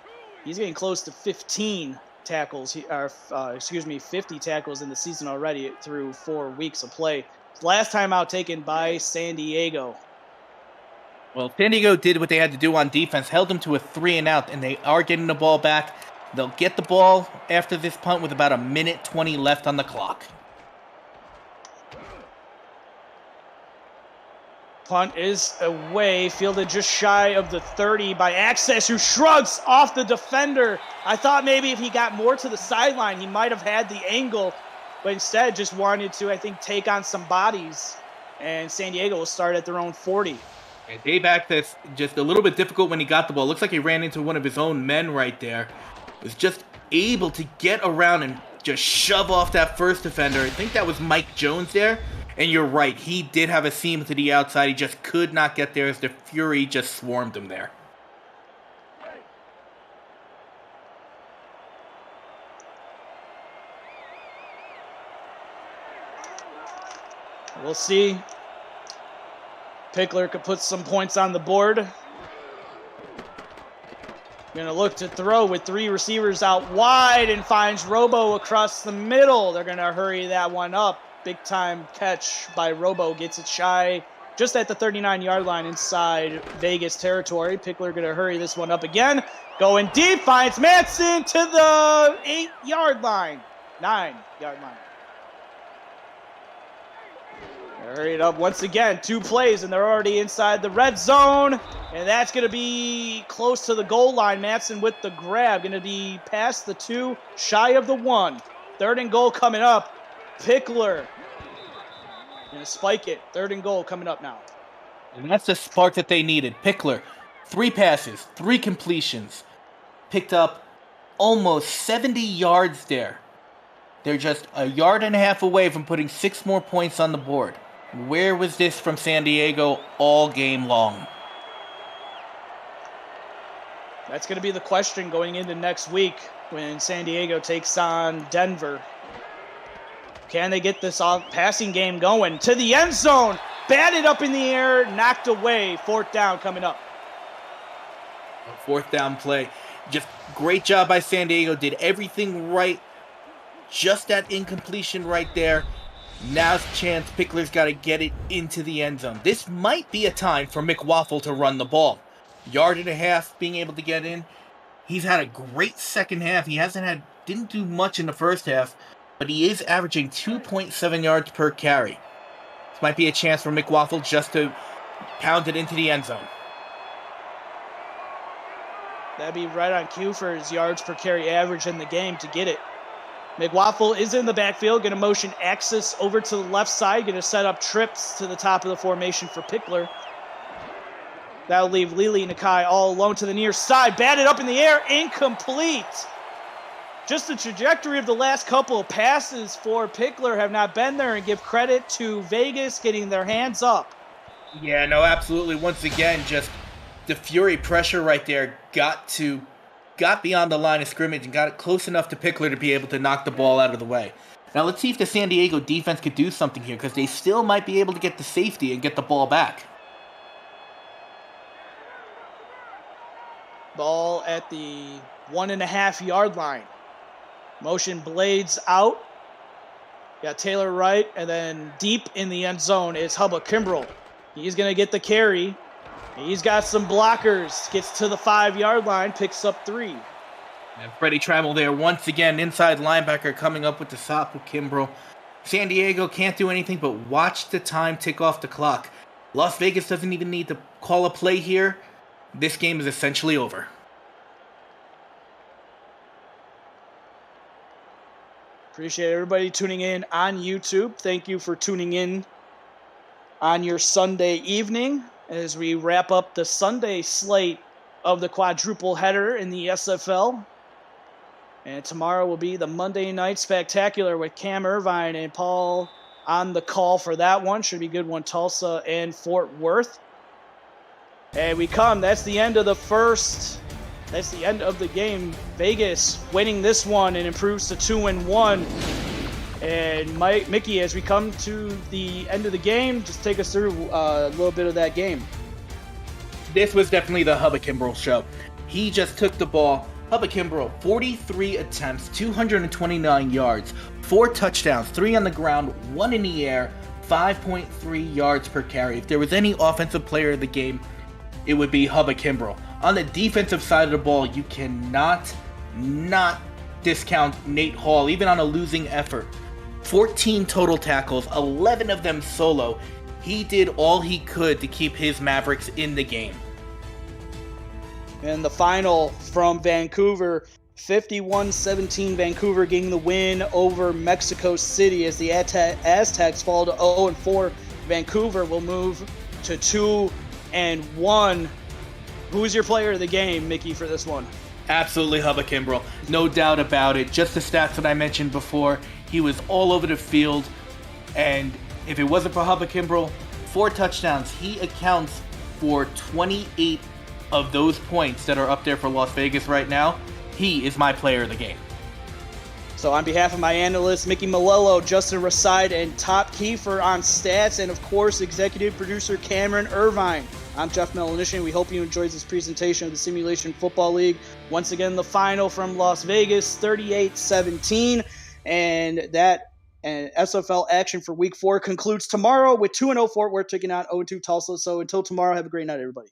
he's getting close to 15 tackles, 50 tackles in the season already through 4 weeks of play. Last time out taken by San Diego. Well, San Diego did what they had to do on defense, held them to a 3-and-out, and they are getting the ball back. They'll get the ball after this punt with about a minute 20 left on the clock. Punt is away, fielded just shy of the 30 by Access, who shrugs off the defender. I thought maybe if he got more to the sideline, he might have had the angle, but instead just wanted to, I think, take on some bodies. And San Diego will start at their own 40. And Dave Access, just a little bit difficult when he got the ball. Looks like he ran into one of his own men right there. Was just able to get around and just shove off that first defender. I think that was Mike Jones there. And you're right, he did have a seam to the outside. He just could not get there as the Fury just swarmed him there. We'll see. Pickler could put some points on the board. Gonna look to throw with 3 receivers out wide and finds Robo across the middle. They're gonna hurry that one up. Big time catch by Robo, gets it shy just at the 39-yard line inside Vegas territory. Pickler going to hurry this one up again. Going deep, finds Manson to the 8-yard line. 9-yard line. Hurry it up once again. 2 plays, and they're already inside the red zone. And that's going to be close to the goal line. Manson with the grab. Going to be past the 2, shy of the 1. 3rd and goal coming up. Pickler going to spike it. 3rd and goal coming up now. And that's the spark that they needed. Pickler, 3 passes, 3 completions. Picked up almost 70 yards there. They're just a yard and a half away from putting 6 more points on the board. Where was this from San Diego all game long? That's going to be the question going into next week when San Diego takes on Denver. Can they get this passing game going? To the end zone. Batted up in the air. Knocked away. 4th down coming up. A 4th down play. Just great job by San Diego. Did everything right. Just that incompletion right there. Now's the chance. Pickler's got to get it into the end zone. This might be a time for McWaffle to run the ball. 1.5 yards being able to get in. He's had a great second half. He didn't do much in the first half. But he is averaging 2.7 yards per carry. This might be a chance for McWaffle just to pound it into the end zone. That'd be right on cue for his yards per carry average in the game to get it. McWaffle is in the backfield, going to motion Axis over to the left side, going to set up trips to the top of the formation for Pickler. That'll leave Lili Nakai all alone to the near side. Batted up in the air, incomplete. Just the trajectory of the last couple of passes for Pickler have not been there, and give credit to Vegas getting their hands up. Yeah, no, absolutely. Once again, just the Fury pressure right there got beyond the line of scrimmage and got it close enough to Pickler to be able to knock the ball out of the way. Now let's see if the San Diego defense could do something here, because they still might be able to get the safety and get the ball back. Ball at the 1.5-yard line. Motion blades out. Got Taylor Wright, and then deep in the end zone is Hubba Kimbrell. He's going to get the carry. He's got some blockers. Gets to the 5-yard line, picks up 3. And Freddie Trammell there once again, inside linebacker coming up with the stop of Kimbrell. San Diego can't do anything but watch the time tick off the clock. Las Vegas doesn't even need to call a play here. This game is essentially over. Appreciate everybody tuning in on YouTube. Thank you for tuning in on your Sunday evening as we wrap up the Sunday slate of the quadruple header in the SFL. And tomorrow will be the Monday Night Spectacular with Cam Irvine and Paul on the call for that one. Should be a good one, Tulsa and Fort Worth. And we come. That's the end of the first. That's the end of the game. Vegas winning this one and improves to 2-1. And Mickey, as we come to the end of the game, just take us through a little bit of that game. This was definitely the Hubba Kimbrell show. He just took the ball. Hubba Kimbrell, 43 attempts, 229 yards, 4 touchdowns, 3 on the ground, 1 in the air, 5.3 yards per carry. If there was any offensive player of the game, it would be Hubba Kimbrell. On the defensive side of the ball, you cannot not discount Nate Hall, even on a losing effort. 14 total tackles, 11 of them solo. He did all he could to keep his Mavericks in the game. And the final from Vancouver, 51-17, Vancouver getting the win over Mexico City as the Aztecs fall to 0-4. Vancouver will move to 2-1. Who's your player of the game, Mickey, for this one? Absolutely Hubba Kimbrell. No doubt about it. Just the stats that I mentioned before. He was all over the field. And if it wasn't for Hubba Kimbrell, 4 touchdowns. He accounts for 28 of those points that are up there for Las Vegas right now. He is my player of the game. So on behalf of my analysts, Mickey Malello, Justin Raside, and Top Kiefer on stats, and of course, executive producer Cameron Irvine, I'm Jeff Melanishian. We hope you enjoyed this presentation of the Simulation Football League. Once again, the final from Las Vegas, 38-17. And that SFL action for Week 4 concludes tomorrow with 2-0 Fort Worth taking on 0-2 Tulsa. So until tomorrow, have a great night, everybody.